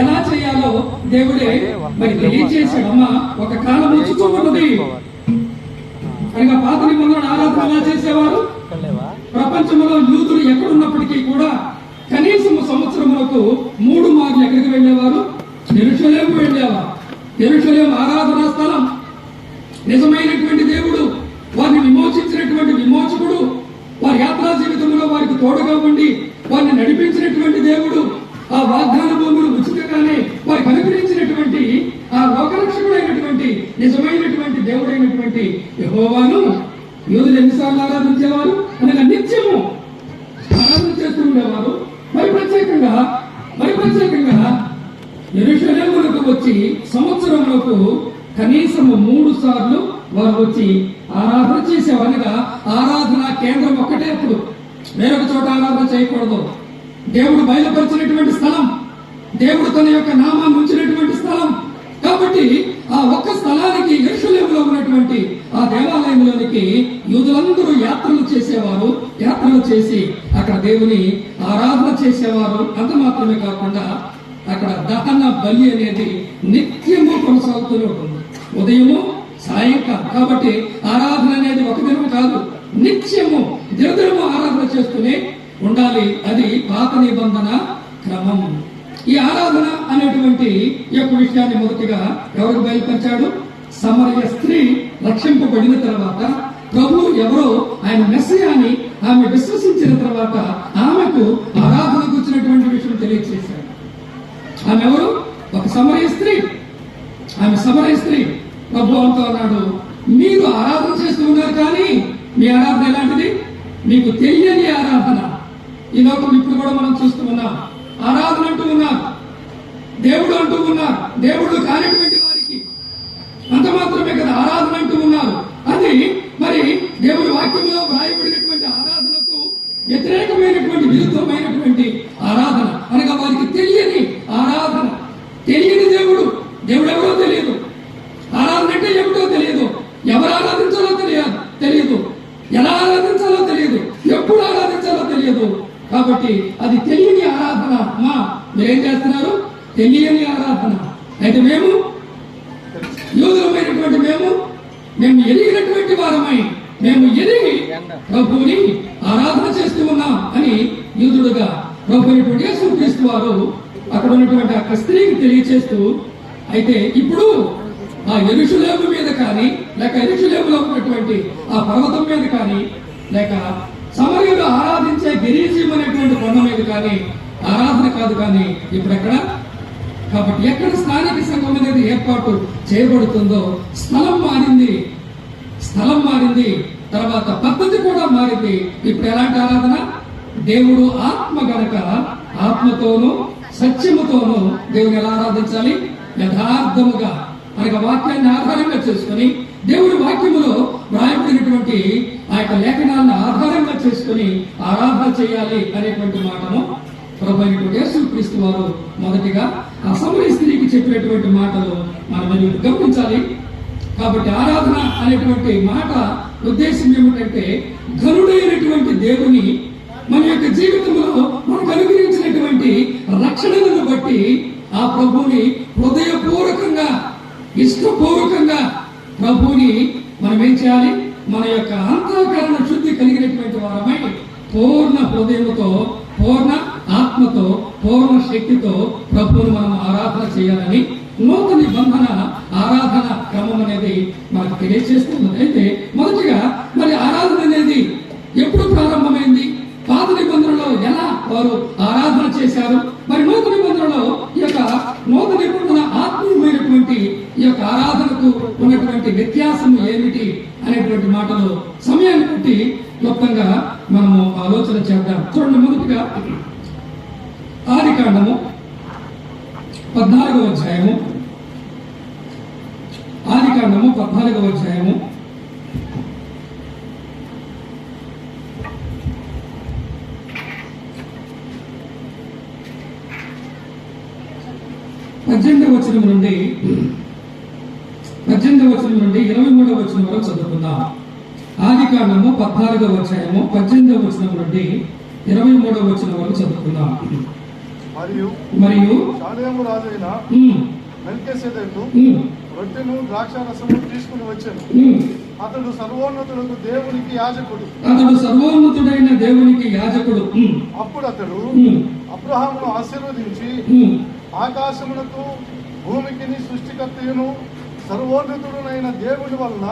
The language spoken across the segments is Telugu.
ఎలా చేయాలో దేవుడే మరి తెలియజేశాడు. అమ్మ ఒక కాలం వచ్చుతున్నది అనగా పాత నిబంధన ఆరాధన ఎలా చేసేవారు? ప్రపంచంలో యూదులు ఎక్కడున్నప్పటికీ కూడా కనీసం సంవత్సరములకు 3 మార్లు ఎక్కడికి వెళ్ళేవారు? యెరూషలేము వెళ్ళేవారు. యెరూషలేము ఆరాధనా స్థలం. నిజమైనటువంటి దేవుడు, వారిని విమోచించినటువంటి విమోచకుడు, వారి యాత్రా జీవితంలో వారికి తోడుగా ఉండి వారిని నడిపించినటువంటి దేవుడు, ఆ వాగ్దాన భూములు ఉచితంగానే వారికి అనుగ్రహించినటువంటి ఆ లోకరక్షకుడైనటువంటి నిజమైనటువంటి దేవుడైనటువంటి యెహోవాను యూదులు ఎన్నిసార్లు ఆరాధించేవారు? అనగా నిత్యము ఆరాధన చేస్తూ ఉండేవారు. మరి ప్రత్యేకంగా యెరూషలేమునకు వచ్చి సంవత్సరంలోపు కనీసము 3 సార్లు వారు వచ్చి ఆరాధన చేసేవారు. అనగా ఆరాధన కేంద్రం ఒక్కటే. అప్పుడు వేరొక చోట ఆరాధన చేయకూడదు. దేవుడు బయలుపరిచినటువంటి స్థలం, దేవుడు తన యొక్క నామాన్ని ఉంచినటువంటి స్థలం. కాబట్టి ఆ ఒక్క స్థలానికి యెరూషలేములో ఉన్నటువంటి ఆ దేవాలయంలోనికి యూదులందరూ యాత్రలు చేసేవారు. యాత్రలు చేసి అక్కడ దేవుని ఆరాధన చేసేవారు. అంత మాత్రమే కాకుండా అక్కడ దహన బలి అనేది నిత్యము కొనసాగుతూనే ఉంటుంది, ఉదయము సాయంకాలం. కాబట్టి ఆరాధన అనేది ఒక దినం కాదు, నిత్యము దినదినము ఆరాధన చేస్తూనే ఉండాలి. అది పాత నిబంధన క్రమం. ఈ ఆరాధన అనేటువంటి ఈ యొక్క విషయాన్ని మొదటిగా ఎవరికి బయలుపరిచాడు? సమరయ స్త్రీ రక్షింపబడిన తర్వాత ప్రభు ఎవరో ఆయన మెస్సియాని ఆమె విశ్వసించిన తర్వాత ఆమెకు ఆరాధనకు వచ్చినటువంటి విషయం తెలియజేశాడు. ఆమె ఎవరు? ఒక సమరయ స్త్రీ. ఆమె సమరయ స్త్రీ. ప్రభు అంటూ అన్నాడు, మీరు ఆరాధన చేస్తూ ఉన్నారు, కానీ మీ ఆరాధన ఎలాంటిది? మీకు తెలియని ఆరాధన. ఈ లోకం ఇప్పుడు కూడా మనం చూస్తూ ఉన్నాం. ఆరాధన అంటూ ఉన్నారు, దేవుడు అంటూ ఉన్నారు, దేవుడు కానిటువంటి వారికి అంత మాత్రమే కదా ఆరాధన అంటూ ఉన్నారు. అది మరి దేవుడి వాక్యంలో వ్రాయబడినటువంటి ఆరాధనకు వ్యతిరేకమైనటువంటి విరుద్ధమైనటువంటి ఆరాధన. అనగా వారికి తెలియని ఆరాధన, తెలియని దేవుడు. దేవుడు ఎవరో తెలియదు, ఆరాధన అంటే ఏమిటో తెలియదు, ఎవరు ఆరాధించాలో తెలియదు, ఎలా ఆరాధించాలో తెలియదు, ఎప్పుడు ఆరాధించాలో తెలియదు. కాబట్టి అది తెలియని ఆరాధన. అమ్మా మీరేం చేస్తున్నారు? తెలియని ఆరాధన. అయితే మేము యూదులమైనటువంటి మేము ఎరిగినటువంటి వారమై మేము ఎరిగి ప్రభువుని ఆరాధన చేస్తూ ఉన్నాం అని యూదుడుగా ప్రభు అయినటువంటి యేసుక్రీస్తు వారు అక్కడ ఉన్నటువంటి ఆ స్త్రీకి తెలియచేస్తూ, అయితే ఇప్పుడు ఆ యెరూషలేము మీద కానీ, లేక యెరూషలేములో ఉన్నటువంటి ఆ పర్వతం మీద కానీ, లేక సమరయులు ఆరాధించే గెరీజీం అనేటువంటి కొండ మీద కానీ ఆరాధన కాదు. కానీ ఇప్పుడు ఎక్కడ? కాబట్టి ఎక్కడ స్థానిక సంఘం అనేది ఏర్పాటు చేయబడుతుందో స్థలం మారింది, తర్వాత పద్ధతి కూడా మారింది. ఇప్పుడు ఎలాంటి ఆరాధన? దేవుడు ఆత్మ గనక ఆత్మతోనూ సత్యముతోనూ దేవుని ఎలా ఆరాధించాలి? యథార్థముగా, అనగా వాక్యాన్ని ఆధారంగా చేసుకుని, దేవుడి వాక్యములో వ్రాయబడినటువంటి ఆ యొక్క లేఖనాలను ఆధారంగా చేసుకుని ఆరాధన చేయాలి అనేటువంటి మాటను ప్రభు అయినటువంటి యేసుక్రీస్తు వారు మొదటిగా ఆ సమరయ స్త్రీకి చెప్పినటువంటి మాటలు మనం గమనించాలి. కాబట్టి ఆరాధన అనేటువంటి మాట ఉద్దేశం ఏమిటంటే, ఘనుడైనటువంటి దేవుని మన యొక్క జీవితంలో మనకు అనుగ్రహించినటువంటి రక్షణలను బట్టి ఆ ప్రభువుని హృదయపూర్వకంగా, ఇష్టపూర్వకంగా ప్రభువుని మనం ఏం చేయాలి? మన యొక్క అంతఃకరణ శుద్ధి కలిగినటువంటి వారమై పూర్ణ హృదయముతో, పూర్ణ ఆత్మతో, పూర్ణ శక్తితో ప్రభువుని మనం ఆరాధన చేయాలని నూతన నిబంధన ఆరాధన క్రమం అనేది మనకు తెలియజేస్తుంది. అయితే మొదటిగా మరి ఆరాధన అనేది ఎప్పుడు ప్రారంభమైంది? పాత నిబంధనలో ఎలా వారు ఆరాధన చేశారు? మరి నూతన నిబంధనలో ఈ యొక్క నూతన నిబంధన ఆత్మీయమైనటువంటి ఈ యొక్క ఆరాధనకు ఉన్నటువంటి వ్యత్యాసం ఏమిటి అనేటువంటి మాటలు సమయాన్ని బట్టి క్లుప్తంగా మనము ఆలోచన చేద్దాం. చూడండి, మొదటిగా ఆదికాండము 14వ అధ్యాయము. ఆదికాండము 14వ అధ్యాయము 18వ వచనం నుండి 23వ వచనం వరకు చదువుకుందాం. ఆదికాండము 14వ అధ్యాయము 18వ వచనం నుండి 23వ వచనం వరకు చదువుకుందాం. మరియు షాలేము రాజైన మెల్కీసెదెకు రొట్టెను ద్రాక్షారసము తీసుకుని వచ్చాను. అతడు సర్వోన్నతులకు దేవునికి యాజకుడు. సర్వోన్నతుడైన దేవునికి యాజకుడు. అప్పుడు అతడు అబ్రహామును ఆశీర్వదించి ఆకాశమునకు భూమికి సృష్టికర్తయును సర్వోన్నతుడునైన దేవుని వలన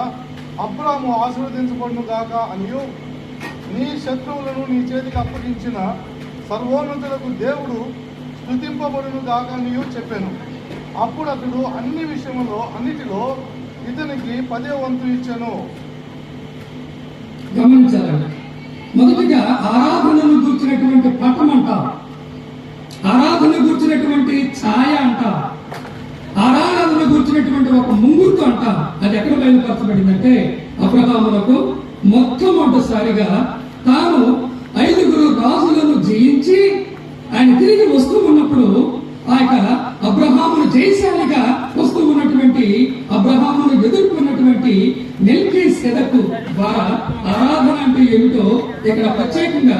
అబ్రహాము ఆశీర్వదించబడును గాక అనియు నీ శత్రువులను నీ చేతికి అప్పగించిన సర్వోన్నతులకు దేవుడు స్తుతింపబడును గాక అనియు చెప్పాను. అప్పుడు అతడు అన్నిటిలో ఇతనికి 10వ వంతు ఇచ్చాను. గమనించాలండి, మొదటిగా ఆరాధనను కూర్చున్నటువంటి పటం అంటారు, ఆరాధన కూర్చున్నటువంటి ఛాయ అంటారు, ఆరాధన కూర్చున్నటువంటి ఒక ముంగుర్తు అంటారు. అది ఎక్కడ బయలుపరచబడిందంటే అబ్రహాములకు మొట్టమొదటిసారిగా తాను 5 రాజులను జయించి ఆయన తిరిగి వస్తూ ఉన్నప్పుడు ఆ యొక్క అబ్రహామును జయశాలిగా వస్తూ ఉన్నటువంటి అబ్రహామును ఎదుర్కొన్నటువంటి మెల్కీసెదెకు ద్వారా ఆరాధన అంటే ఏమిటో ఇక్కడ ప్రత్యేకంగా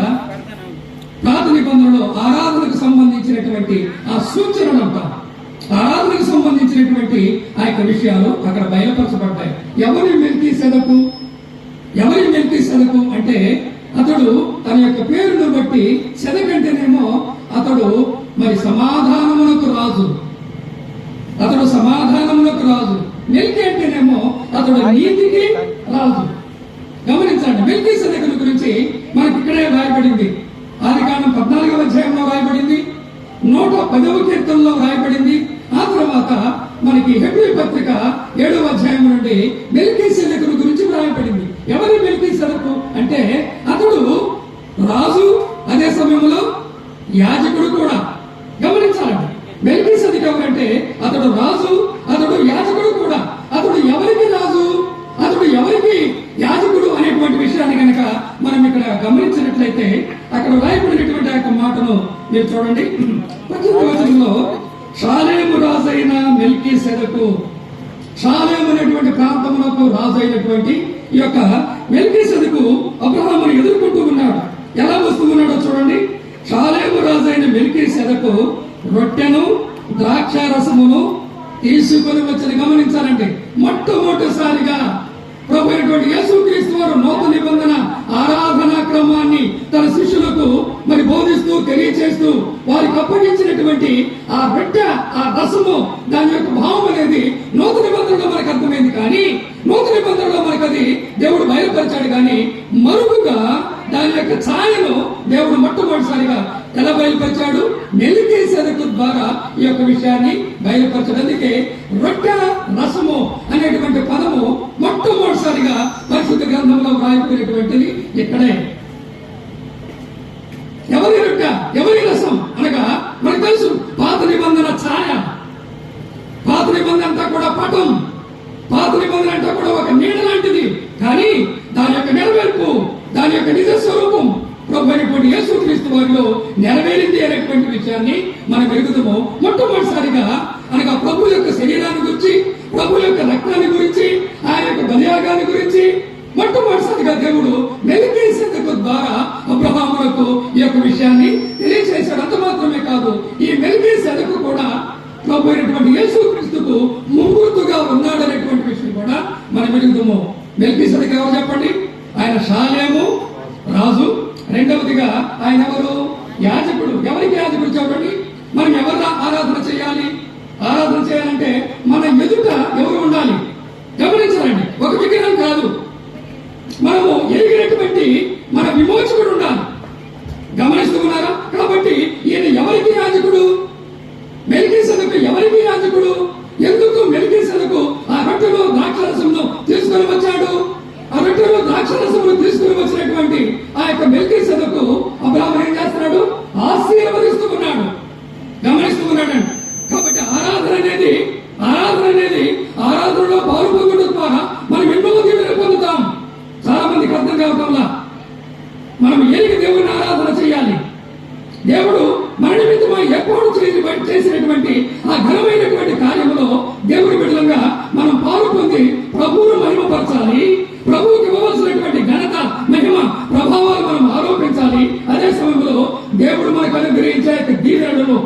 పాత నిబంధనలో ఆరాధనకు సంబంధించినటువంటి ఆ సూచనలు అంటారు, ఆరాధనకు సంబంధించినటువంటి ఆ యొక్క విషయాలు అక్కడ బయలుపరచబడ్డాయి. ఎవరి మెల్కీసెదెకు అంటే అతడు తన యొక్క పేరును బట్టి సెదకంటేనేమో అతడు మరి సమాధానమునకు రాజు, అతడు సమాధానమునకు రాజు. మెల్కీ అంటేనేమో అతడు నీతికి రాజు. గమనించండి, మెల్కీసెదెకు గురించి మనకి ఇక్కడే రాయబడింది. ఆదికాండం 14వ అధ్యాయంలో రాయబడింది, 110వ కీర్తనలో రాయబడింది. ఆ తర్వాత మనకి హెబ్రీ పత్రిక 7వ అధ్యాయం నుండి మెల్కీసెదెకు గురించి రాయబడింది. ఎవరి మెల్కీసెదెకు అంటే అతడు రాజు, అదే సమయంలో యాజకుడు కూడా. గమనించాలండి, మెల్కీసెదెకు ఎవరంటే అతడు రాజు, అతడు యాజకుడు కూడా. అతడు ఎవరికి రాజు, అతడు ఎవరికి యాజకుడు అనేటువంటి విషయాన్ని కనుక మనం ఇక్కడ గమనించినట్లయితే అక్కడ రాయబడినటువంటి ఆ యొక్క మాటను మీరు చూడండి. 18వ వచనంలో షాలేము రాజైన మెల్కీసెదెకు, షాలేము అనేటువంటి ప్రాంతములకు రాజు అయినటువంటి ఈ యొక్క మెల్కీసెదెకు అబ్రహామును ఎదుర్కొంటూ ఉన్నాడు. ఎలా వస్తూ ఉన్నాడో చూడండి. షాలేము రాజైన మెల్కీసెదెకు రొట్టెను ద్రాక్షారసమును తీసుకొని వచ్చి, గమనించాలండి, మొట్టమొదటిసారిగా ప్రభు అయినటువంటి యేసుక్రీస్తు వారు నూతన నిబంధన ఆరాధనా క్రమాన్ని తన శిష్యులకు మరి బోధిస్తూ తెలియచేస్తూ వారికి అప్పగించినటువంటి ఆ రొట్టె, ఆ రసము, దాని యొక్క భావం అనేది నూతన నిబంధనలో మనకు అర్థమైంది. కానీ నూతన నిబంధనలో మనకు అది దేవుడు బయలుపరిచాడు. కానీ మరుగుగా దాని యొక్క ఛాయను దేవుడు మొట్టమొదటిసారిగా ఎలా బయలుపరిచాడు? మెల్కీసెదెకు ద్వారా ఈ యొక్క విషయాన్ని బయలుపరచాడు. అందుకే రొట్టె రసము అనేటువంటి పదము మొట్టమొదటిసారిగా పరిశుద్ధ గ్రంథంలో వ్రాయబడినటువంటిది ఇక్కడే. ఎవరి రొట్టె, ఎవరి రసం అనగా మనకు తెలుసు పాత నిబంధన ఛాయ, పాత నిబంధన అంతా కూడా పటం, పాత నిబంధన అంతా కూడా ఒక నీడ లాంటిది. కానీ దాని యొక్క నెరవేర్పు, దాని యొక్క నిజ స్వరూపం ప్రభు అయినటువంటి యేసుక్రీస్తు వారిలో నెరవేరింది అనేటువంటి విషయాన్ని మనం ఎరుగుతాము. మొట్టమొదటిసారిగా అనగా ప్రభు యొక్క శరీరాన్ని గురించి, ప్రభు యొక్క రక్తాన్ని గురించి, ఆయన యొక్క బలియాగాన్ని గురించి మొట్టమొదటిసారిగా దేవుడు మెల్కీసెదెకు ద్వారా అబ్రహాములకు ఈ యొక్క విషయాన్ని తెలియజేశాడు. అంత మాత్రమే కాదు, ఈ మెల్కీసెదెకు కూడా ప్రభు అయినటువంటి యేసుక్రీస్తుకు ముంగుర్తుగా ఉన్నాడు అనేటువంటి విషయం కూడా మనం ఎరుగుతాము. మెల్కీసెదెకు ఎవరు చెప్పండి? ఆయన షాలేము రాజు. రెండవదిగా ఆయన ఎవరు? యాజకుడు. ఎవరికి యాజకుడు చెప్పండి? మనం ఎవరు ఆరాధన చేయాలి? ఆరాధన చేయాలంటే మన ఎదుట ఎవరు ఉండాలి? గమనించాలండి, ఒక విగ్రహం కాదు, మనము ఎరిగినటువంటి మన విమోచకుడు ఉండాలి. గమనిస్తూ ఉన్నారా? కాబట్టి ఈయన ఎవరికి యాజకుడు? మెల్కీసెదెకు ఎవరికి యాజకుడు? ఎందుకు మెల్కీసెదెకు ఆ రొట్టెలో ద్రాక్షారసమును తీసుకొని వచ్చాడు? ఆ రొట్టెలో ద్రాక్షారసమును తీసుకుని వచ్చినటువంటి ఆ యొక్క మెల్కీసెదెకు అబ్రహాము ఏం చేస్తున్నాడు? ఆశీర్వదిస్తూ ఉన్నాడు. గమనిస్తూ ఉన్నాడండి. కాబట్టి ఆరాధన అనేది ఆరాధనలో పాల్గొనడం ద్వారా మనం ఎన్నో దీవెనలు పొందుతాం. చాలా మందికి అర్థం కావటంలా మనం ఏలికి దేవుని ఆరాధన చేయాలి. దేవుడు మన నిమిత్తమై ఎప్పుడు చేసినటువంటి ఆ ఘనమైనటువంటి కార్యములో దేవుని బిడ్డలంగా మనం పాలు పొంది ప్రభువును మహిమపరచాలి. ప్రభువుకి ఇవ్వవలసినటువంటి ఘనత, మహిమ, ప్రభావాలు మనం ఆరోపించాలి. అదే సమయంలో దేవుడు మనకు అనుగ్రహించే దీవెనలను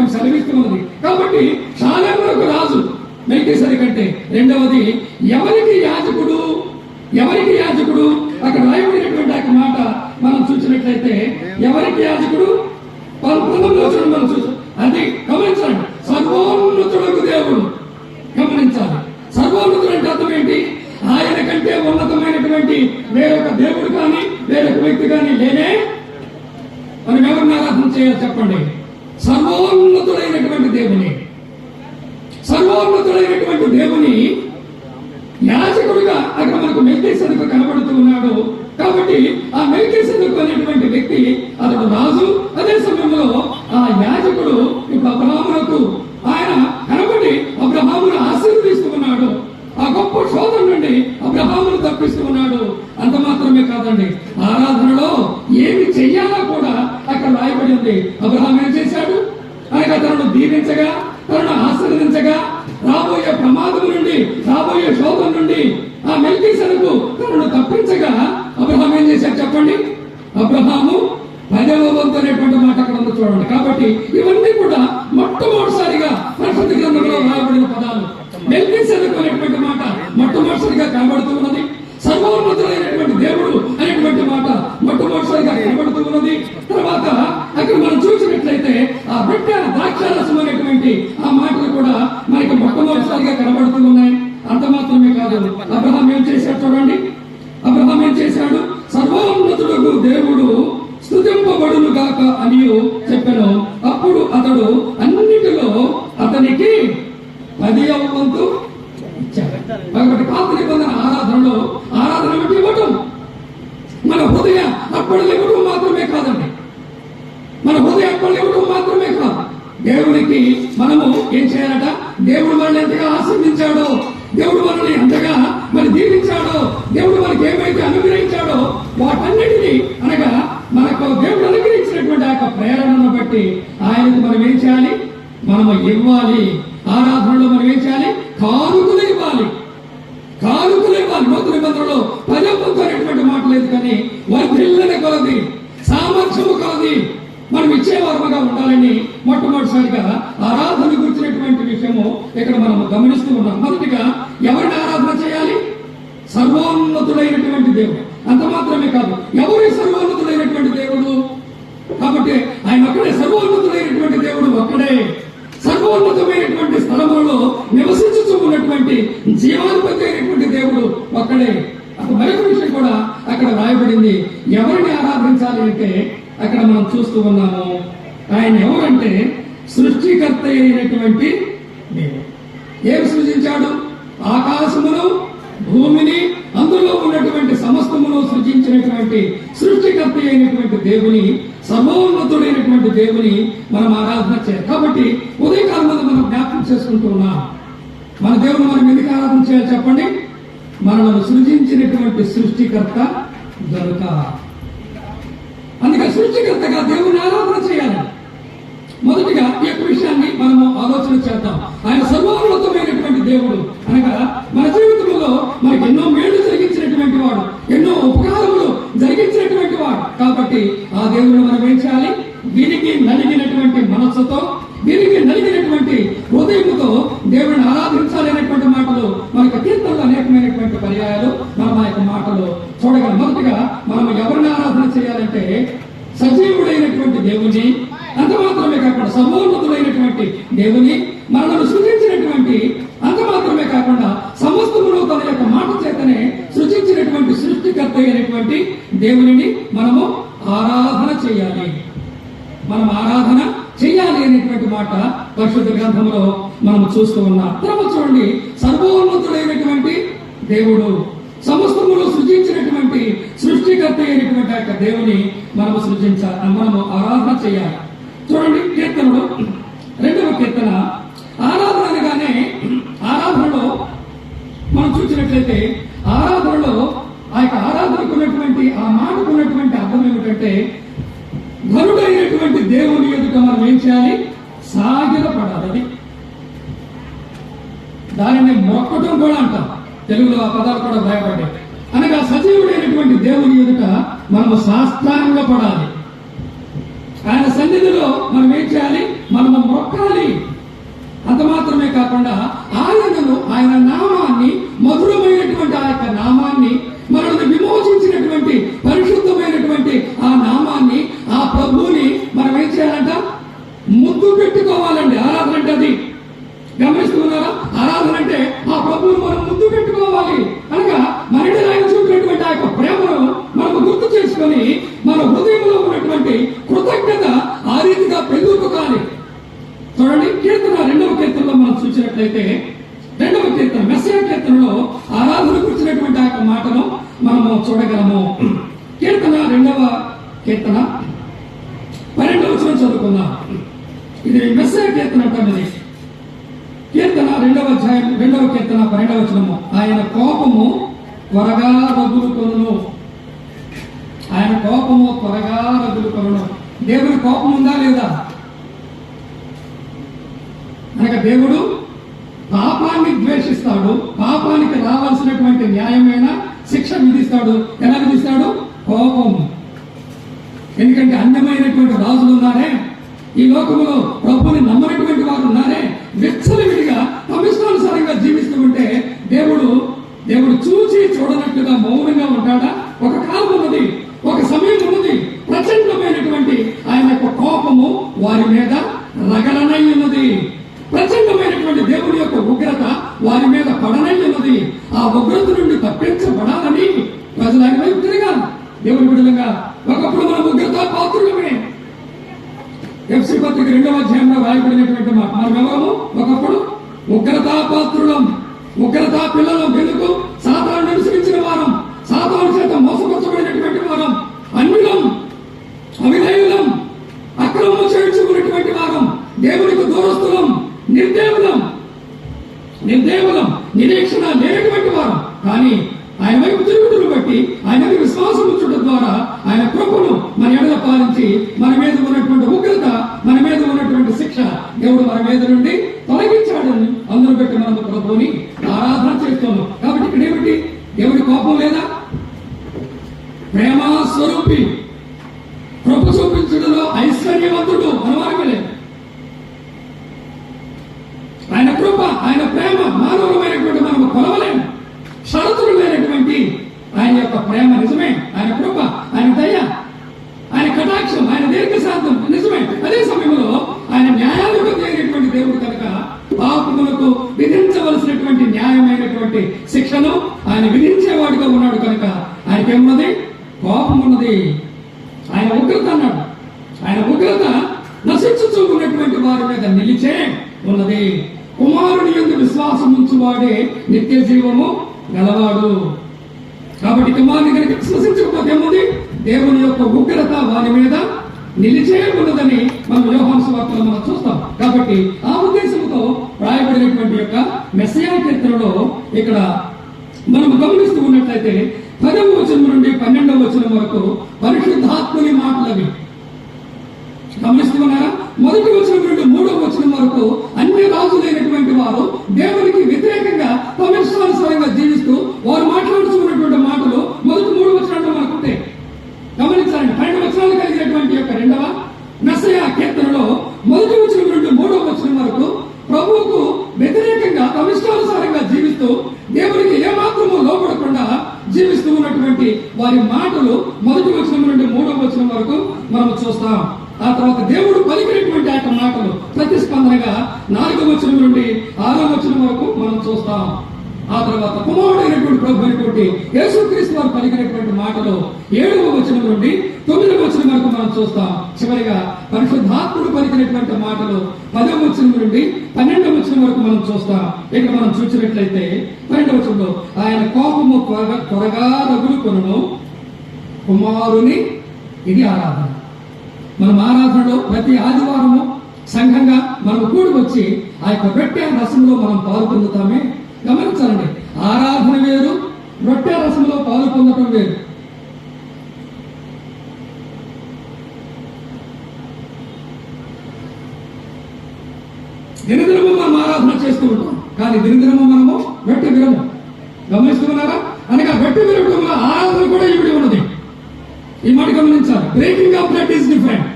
మనకు సెలవిస్తున్నది. కాబట్టి షాలేమునకు రాజు మెల్కీసెదెకు కంటే. రెండవది ఎవరికి యాజకుడు, ఎవరికి యాజకుడు అక్కడ రాయబడినటువంటి ఆ మాట మనం చూసినట్లయితే ఎవరికి యాజకుడు 19లో చూడండి, మనం చూసాం. అది గమనించండి, సర్వోన్నతుడకు దేవుడు. గమనించాలి, సర్వోన్నతుడు అంటే అర్థం ఏంటి? ఆయన కంటే ఉన్నతమైనటువంటి వేరొక దేవుడు కానీ వేరొక వ్యక్తి కానీ లేనే. మనం ఎవరిని ఆరాధన చేయాలి చెప్పండి? సర్వోన్నతుడైనటువంటి దేవుని, సర్వోన్నతుడైనటువంటి దేవుని యాజకుడిగా అక్కడ మనకు మెల్కీసెదెకు కనబడుతూ ఉన్నాడు. కాబట్టి ఆ మెల్కీసెదెకు అనేటువంటి వ్యక్తి అతడు రాజు. అదే సమయంలో ఆ యాజకుడు ఇప్పుడు అబ్రహామునకు ఆయన కనబడి అబ్రహామును ఆశీర్వదిస్తూ ఉన్నాడు. ఆ గొప్ప శోధన నుండి అబ్రహామును తప్పిస్తూ ఉన్నాడు. అంత మాత్రమే కాదండి, ఆరాధనలో ఏమి చెయ్యాలో కూడా అక్కడ రాయబడి ఉంది. అబ్రహాం ఏం చేశాడు? అనగా తనను దీవించగా, తనను ఆశీర్వదించగా, రాబోయే ప్రమాదం నుండి, రాబోయే శోధన నుండి ఆ మెల్కీసెదెకు తనను తప్పించగా అబ్రహాం ఏం చేశాడు చెప్పండి? అబ్రహాము 10వ వంతు అనేటువంటి మాట అక్కడ ఉంది చూడండి. కాబట్టి ఇవన్నీ కూడా మొట్టమొదటిసారిగా పరిశుద్ధ గ్రంథంలో రాయబడిన పదాలు. మెల్కీసెదెకు అనేటువంటి మాట మొట్టమొదటిసారిగా కనబడుతూ ఉన్నది. సర్వోన్నతుడైనటువంటి దేవుడు అనేటువంటి మాట మొట్టమొదటిసారిగా కనబడుతూ ఉన్నది. తర్వాత అక్కడ మనం చూసినట్లయితే ఆ రొట్టె ద్రాక్షారసం అనేటువంటి ఆ మాటలు కూడా మనకి మొట్టమొదటిసారిగా కనబడుతూ ఉన్నాయి. అంత మాత్రమే కాదు, అబ్రహాం ఏం చేశాడు చూడండి. అబ్రహాం ఏం చేశాడు? సర్వోన్నతుడకు దేవుడు స్తుతింపబడును గాక అని చెప్పాను. అప్పుడు అతడు అన్నిటిలో అతనికి 10వ వంతు ఇచ్చాడు. కాబట్టి పాత నిబంధన ఆరాధనలో ఆరాధన బట్టి ఇవ్వటం, మన హృదయ అర్పణలు ఇవ్వటం మాత్రమే కాదండి, మన హృదయ అర్పణలు ఇవ్వటం మాత్రమే కాదు. దేవునికి మనము ఏం చేయాలట? దేవుడు మనల్ని ఎంతగా ఆశీర్వదించాడో, దేవుడు మనల్ని ఎంతగా మరి దీవించాడో, దేవుడు మనకి ఏమైతే అనుగ్రహించాడో వాటన్నిటినీ, అనగా మనకు దేవుడు అనుగ్రహించినటువంటి ఆ యొక్క ప్రేరణను బట్టి ఆయనకు మనం ఏం చేయాలి? మనము ఇవ్వాలి. ఆరాధనలో మనం ఏం చేయాలి? కానుకలు ఇవ్వాలి, కానుకలు ఇవ్వాలి. నూతన నిబంధనలో 10వ వంతు అనేటువంటి మాట లేదు, కానీ వర్ధిల్లని కొలది, సామర్థ్యము కొలది మనం ఇచ్చేవారుగా ఉండాలని మొట్టమొదటిసారిగా ఆరాధన గురించినటువంటి విషయము ఇక్కడ మనం గమనిస్తూ ఉన్నాం. మొదటిగా ఎవరిని ఆరాధన చేయాలి? సర్వోన్నతుడైనటువంటి దేవుడు. అంత మాత్రమే కాదు, ఎవరి సర్వోన్నతుడైనటువంటి దేవుడు? కాబట్టి ఆయన ఒక్కడే సర్వోన్నతుడైనటువంటి దేవుడు, ఒక్కడే సర్వోన్నతమైనటువంటి స్థలములలో నివసించుతూ ఉన్నటువంటి జీవాధిపతి అయినటువంటి దేవుడు ఒక్కడే. అక్కడ మరొక విషయం కూడా అక్కడ రాయబడింది. ఎవరిని ఆరాధించాలి అంటే అక్కడ మనం చూస్తూ ఉన్నాము, ఆయన ఎవరంటే సృష్టికర్త అయినటువంటి దేవుడు. ఏమి సృజించాడు? ఆకాశమును, భూమిని, అందులో ఉన్నటువంటి సమస్తమును సృజించినటువంటి సృష్టికర్త అయినటువంటి దేవుని, సర్వోన్నతుడైనటువంటి దేవుని మనం ఆరాధన చేయాలి. కాబట్టి ఉదయకాలం మనం జ్ఞాపకం చేసుకుంటూ ఉన్నాం, మన దేవుని మనం ఎందుకు ఆరాధన చేయాలి చెప్పండి? మనల్ని సృజించినటువంటి సృష్టికర్త గనుక. అందుకే సృష్టికర్తగా దేవుని ఆరాధన చేయాలి. మొదటిగా ఈ యొక్క విషయాన్ని మనము ఆలోచన చేద్దాం. ఆయన సర్వోన్నతమైనటువంటి దేవుడు, అనగా మన జీవితంలో మనకి ఎన్నో మేలు జరిగించినటువంటి వాడు, ఎన్నో ఉపకారములు జరిగించినటువంటి వాడు. కాబట్టి ఆ దేవుడు మనం ఏం చేయాలి? విరిగి నలిగినటువంటి మనస్సుతో, విరిగి నలిగినటువంటి హృదయముతో దేవుడిని ఆరాధించాలి అనేటువంటి మాటలు మనకు కీర్తనలో అనేకమైనటువంటి పర్యాయాలు మనం ఆ యొక్క మాటలు చూడగలం. మొదటిగా మనం ఎవరిని ఆరాధన చేయాలంటే సజీవుడైనటువంటి దేవుని, అంత మాత్రమే కాకుండా సర్వోన్నతుడైనటువంటి దేవుని, మనల్ని సృజించినటువంటి, అంత మాత్రమే కాకుండా సమస్తమును తన యొక్క మాట చేతనే సృజించినటువంటి సృష్టికర్త అయినటువంటి దేవునిని మనము ఆరాధన చేయాలి. మనం ఆరాధన చేయాలి అనేటువంటి మాట పరిశుద్ధ గ్రంథంలో మనం చూస్తూ ఉన్నాం. తర్వాత చూడండి, సర్వోన్నతుడైనటువంటి దేవుడు, సమస్తమును సృజించినటువంటి సృష్టికర్త అయినటువంటి యొక్క దేవుని మనము సృజించాలి, మనము ఆరాధన చేయాలి. చూడండి, కీర్తనలో 2వ కీర్తన. ఆరాధన అనగానే ఆరాధనలో మనం చూసినట్లయితే ఆరాధనలో ఆ యొక్క ఆరాధనకు ఉన్నటువంటి ఆ మాటకు ఉన్నటువంటి అర్థం ఏమిటంటే, ఘనుడైనటువంటి దేవుని ఎదుట మనం ఏం చేయాలి? సాగిలపడాలి. దానిని మొక్కటం కూడా అంటాం, తెలుగులో ఆ పదాలు కూడా భయపడ్డాయి. అనగా సజీవుడైనటువంటి దేవుని ఎదుట మనము సాష్టాంగపడాలి. ఆయన సన్నిధిలో మనం ఏం చేయాలి? మనము మొక్కాలి. అంత మాత్రమే కాకుండా ఆయన నామాన్ని, మధురమైనటువంటి ఆ యొక్క నామాన్ని, మనల్ని విమోచించినటువంటి పరిశుద్ధమైనటువంటి ఆ నామాన్ని, ఆ ప్రభువుని మనం ఏం చేయాలంట? ముద్దు పెట్టుకోవాలండి. ఆరాధన అంటే అది. గమనిస్తున్నారా? ఆరాధన అంటే ఆ ప్రభువుని మనం ముద్దు పెట్టుకోవాలి. అనగా మనకి ఆయన చూపినటువంటి ఆ యొక్క ప్రేమను మనకు గుర్తు చేసుకొని మన హృదయంలో ఉన్నటువంటి కృతజ్ఞత ఆ రీతిగా పెరుగుకోవాలి. చూడండి, కీర్తన 2వ కీర్తనలో మనం చూసినట్లయితే 2వ కీర్తన, మెస్సయా కీర్తనలో ఆరాధన గురించినటువంటి ఆ యొక్క మాటను మనము చూడగలము. కీర్తన 2వ కీర్తన 12వ వచనం చదువుకుందాం. ఇది మెస్సయా కీర్తన అంటారు. కీర్తన 2వ అధ్యాయం 2వ కీర్తన 12వ వచనము. ఆయన కోపము త్వరగా రగులుకొనును. ఆయన కోపము త్వరగా రగులుకొనును. దేవుని కోపం ఉందా లేదా? అనగా దేవుడు పాపాన్ని ద్వేషిస్తాడు. పాపానికి రావాల్సినటువంటి న్యాయమైన శిక్ష విధిస్తాడు. ఎలా విధిస్తాడు? కోపం. ఎందుకంటే అన్యమైనటువంటి రాజులు ఉన్నారే, ఈ లోకంలో ప్రభుని నమ్మనటువంటి వారు ఉన్నారే, విచ్చలవిడిగా తమిష్టానుసారంగా జీవిస్తూ ఉంటే దేవుడు చూచి చూడనట్లుగా మౌనంగా ఉంటాడా? ఒక కాలం ఉన్నది, ఒక సమయం ఉన్నది, ప్రచండమైనటువంటి ఆయన యొక్క కోపము వారి మీద రగలనై ఉన్నది. ప్రచండమైనటువంటి దేవుని యొక్క ఉగ్రత వారి మీద పడనై ఉన్నది. ఆ ఉగ్రత నుండి తప్పించబడాలని ప్రజలు ఆయన వైపు తిరగాలి. దేవుని బిడ్డలుగా ఒకప్పుడు మనం ఉగ్రత పాత్రులమే. ఎఫ్సీ పత్రిక 2వ అధ్యాయంలో రాయబడినటువంటి మాట, మనం ఎవరము? ఒకప్పుడు ఉగ్రతా పాత్రులం, ఉగ్రతా పిల్లలం. ఎందుకు? సాతాను అనుసరించిన వారం, సాతాను చేత మోసపరచబడినటువంటి వారం, అన్యులం, అవిధేయులం, అక్రమం చేయించుకున్నటువంటి వారం, దేవునికి దూరస్తులం, నిర్దేవులం, నిరీక్షణ లేనటువంటి వారం. కానీ ఆయన వైపు తిరుగుతును బట్టి, ఆయన విశ్వాసం ఉంచడం ద్వారా ఆయన కృపను మన ఎడల పాలించి మన మీద ఉన్నటువంటి ఉగ్రత, మన మీద ఉన్నటువంటి శిక్ష దేవుడు మన మీద నుండి తొలగించాడని అందరూ బట్టి మనం ప్రభువుని ఆరాధన చేస్తున్నాం. కాబట్టి ఇక్కడ ఏమిటి? దేవుడి కోపం లేదా? ప్రేమ స్వరూపి, కృప చూపించడంలో ఐశ్వర్యవంతుడు అనుమానమే లేదు. ఆయన కృప, ఆయన ప్రేమ మానవులమైనటువంటి మనము కొలవలేము. షరతులు లేనటువంటి ఆయన యొక్క ప్రేమ నిజమే. ఆయన కృప, ఆయన దయ, ఆయన కటాక్షం, ఆయన దీర్ఘశాంతం నిజమే. అదే సమయంలో ఆయన న్యాయాధిపతి అయినటువంటి దేవుడు కనుక పాపములకు విధించవలసినటువంటి న్యాయమైనటువంటి శిక్షను ఆయన విధించేవాడుగా ఉన్నాడు కనుక ఆయనకేమున్నది? కోపం ఉన్నది. ఆయన ఉగ్రత అన్నాడు. ఆయన ఉగ్రత నశించుతూ ఉన్నటువంటి వారి మీద నిలిచే ఉన్నది. కుమారుని యందు విశ్వాసం ఉంచువాడే నిత్య జీవము గలవాడు. కాబట్టి కుమారుని కనుక విశ్వసించకపోతే ఏముంది? దేవుని యొక్క ఉగ్రత వారి మీద నిలిచే ఉన్నదని మనం యోహాను సువార్తలో మనం చూస్తాం. కాబట్టి ఆ ఉద్దేశంతో రాయబడినటువంటి యొక్క మెస్సయా కీర్తనలో ఇక్కడ మనం గమనిస్తూ ఉన్నట్లయితే 10వ వచనం నుండి 12వ వచనం వరకు పరిశుద్ధాత్మని మాటలవి గమనిస్తున్నారా? 1వ వచనం నుండి 3వ వచనం వరకు అన్ని రాజులైనటువంటి వారు దేవునికి వ్యతిరేకంగా తమ ఇష్టానుసారంగా జీవిస్తూ వారు మాట్లాడుతున్నటువంటి మాటలు మొదటి 3 వచనాల్లో మనకుంటే గమనించాలండి. 12 వచనాలు కలిగినటువంటి యొక్క 2వ మెస్సయా కీర్తనలో 1వ వచనం నుండి 3వ వచనం వరకు ప్రభువుకు వ్యతిరేకంగా తమ ఇష్టానుసారంగా జీవిస్తూ దేవునికి ఏమాత్రము లోపడకుండా జీవిస్తూ ఉన్నటువంటి వారి మాటలు 1వ వచనం నుండి 3వ వచనం వరకు మనం చూస్తాం. ఆ తర్వాత దేవుడు పలికినటువంటి ఆ మాటలు ప్రతిస్పందనగా 4వ వచనం నుండి 6వ వచనం వరకు మనం చూస్తాం. ఆ తర్వాత కుమారుడైనటువంటి ప్రభు అయినటువంటి యేసుక్రీస్తు వారు పలికినటువంటి మాటలు 7వ వచనం నుండి 9వ వచనం వరకు మనం చూస్తాం. చివరిగా పరిశుద్ధాత్ముడు పలికినటువంటి మాటలు 10వ వచనం నుండి 12వ వచనం వరకు మనం చూస్తాం. ఇక్కడ మనం చూసినట్లయితే 12వ వచనంలో ఆయన కోపము త్వరగా రగులుకొనును కుమారుని. ఇది ఆరాధన. మనం ఆరాధనలో ప్రతి ఆదివారము సంఘంగా మనం కూడి వచ్చి ఆ యొక్క రొట్టె రసంలో మనం పాలు పొందుతామే. గమనించాలండి, ఆరాధన వేరు, రొట్టె రసంలో పాలు పొందటం వేరు. దినదినము మనం ఆరాధన చేస్తూ ఉంటాం, కానీ దినదినము మనము రొట్టె విరము. గమనిస్తున్నారా? అనగా రొట్టె విరవడంలో ఆరాధన కూడా ఇవిడి ఉన్నది. ఈ మాట గమనించాలి. Breaking of bread is different.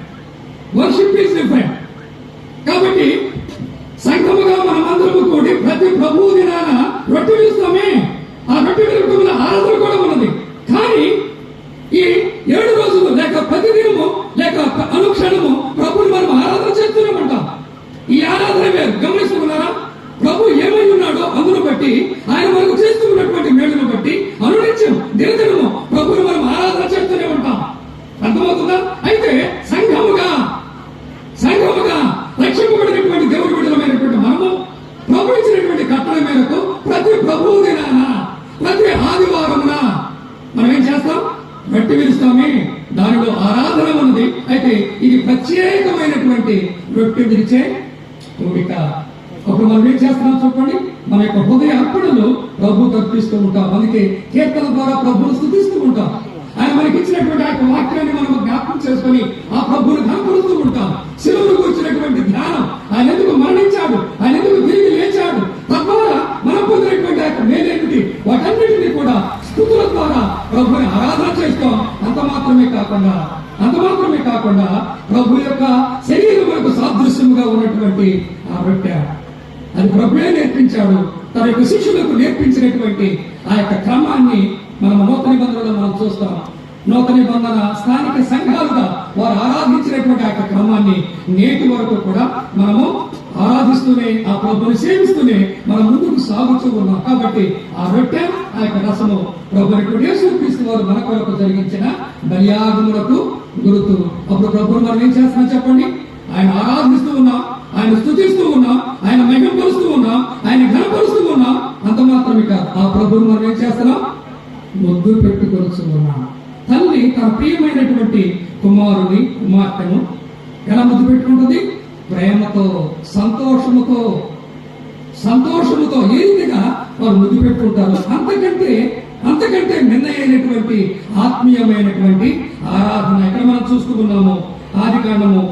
Worship is different. కాబట్టి సంఘముగా మనమందరము కూడి ప్రతి ప్రభువు దినాన రొట్టె విరుస్తామే. ఆ రొట్టె విరుపుల ఆరాధన కూడా ఉన్నది. కానీ ఈ 7 రోజులు లేక ప్రతి దినము లేక అనుక్షణము ప్రభుని మనం ఆరాధన చేస్తూనే ఉంటాం. ఈ ఆరాధన వేరు. గమనిస్తున్నారా? ప్రభు ఏమై ఉన్నాడో అందును బట్టి, ఆయన మనకు చేస్తూ ఉన్నటువంటి మేలును బట్టి అనునిత్యం దినదినము ప్రభుని మనం ఆరాధన చేస్తూనే ఉంటాం. అర్థమవుతుందా? అయితే సంఘముగా రక్షింపబడినటువంటి దేవుడి బిడ్డలమైనటువంటి మనము ప్రభు ఇచ్చినటువంటి కట్టడ మేరకు ప్రతి ప్రభువు దినాన ప్రతి ఆదివారమున మనం ఏం చేస్తాం? రొట్టె విరుస్తామే. దానిలో ఆరాధన ఉన్నది. అయితే ఇది ప్రత్యేకమైనటువంటి రొట్టె విరిచే కోరిక. అప్పుడు మనం ఏం చేస్తున్నాం చెప్పండి? మన యొక్క హృదయ అర్పణలు ప్రభు తర్పిస్తూ ఉంటాం. అందుకే కీర్తన ద్వారా ప్రభువును స్తుతిస్తూ ఉంటాం. ఆయన మనకి ఇచ్చినటువంటి ఆ యొక్క వాక్యాన్ని మనం జ్ఞాపకం చేసుకుని ఆ ప్రభువును కనపరుస్తూ ఉంటాం. శిలువను కూర్చున్నటువంటి ధ్యానం, ఆయన ఎందుకు మరణించాడు, ఆయన ఎందుకు తిరిగి లేచాడు, తద్వారా మనం పొందినటువంటి ఆ యొక్క మేలేమిటి, వాటన్నిటినీ కూడా స్తుతుల ద్వారా ప్రభుని ఆరాధన చేస్తాం. అంత మాత్రమే కాకుండా ప్రభు యొక్క శరీరం మనకు సాదృశ్యముగా ఉన్నటువంటి ఆ రొట్టె అది ప్రభువే నేర్పించాడు. తన యొక్క శిష్యులకు నేర్పించినటువంటి ఆ యొక్క క్రమాన్ని మనం నూతన నిబంధనలో మనం చూస్తాం. నూతన నిబంధన స్థానిక సంఘాలుగా వారు ఆరాధించినటువంటి ఆ యొక్క క్రమాన్ని నేటి వరకు కూడా మనము ఆరాధిస్తూనే, ఆ ప్రభుని సేవిస్తూనే మనం ముందుకు సాగుతూ ఉన్నాం. కాబట్టి ఆ రొట్టె, ఆ యొక్క రసము ప్రభుని యేసుక్రీస్తు వారు మన కొరకు జరిగించిన బలియాగములకు గుర్తు. అప్పుడు ప్రభుని మనం ఏం చేస్తున్నాం చెప్పండి? ఆయన ఆరాధిస్తూ ఉన్నాం, ఆయన స్తుతిస్తూ ఉన్నాం, ఆయన మహిమపరుస్తూ ఉన్నాం, ఆయన ఘనపరుస్తూ ఉన్నాం. అంత మాత్రమే కాదు, ఆ ప్రభుని మనం ఏం చేస్తున్నాం? ముద్దు పెట్టుకొలుచు ఉన్నాం. తల్లి తన ప్రియమైనటువంటి కుమారుని కుమార్తెను ఎలా ముద్దు పెట్టుకుంటుంది? ప్రేమతో, సంతోషముతో ఏ రీతిగా వారు ముద్దు పెట్టుకుంటారు. అంతకంటే నిర్ణయమైనటువంటి ఆత్మీయమైనటువంటి ఆరాధన ఇక్కడ మనం చూస్తూ ఉన్నాము. ఆదికాండంలో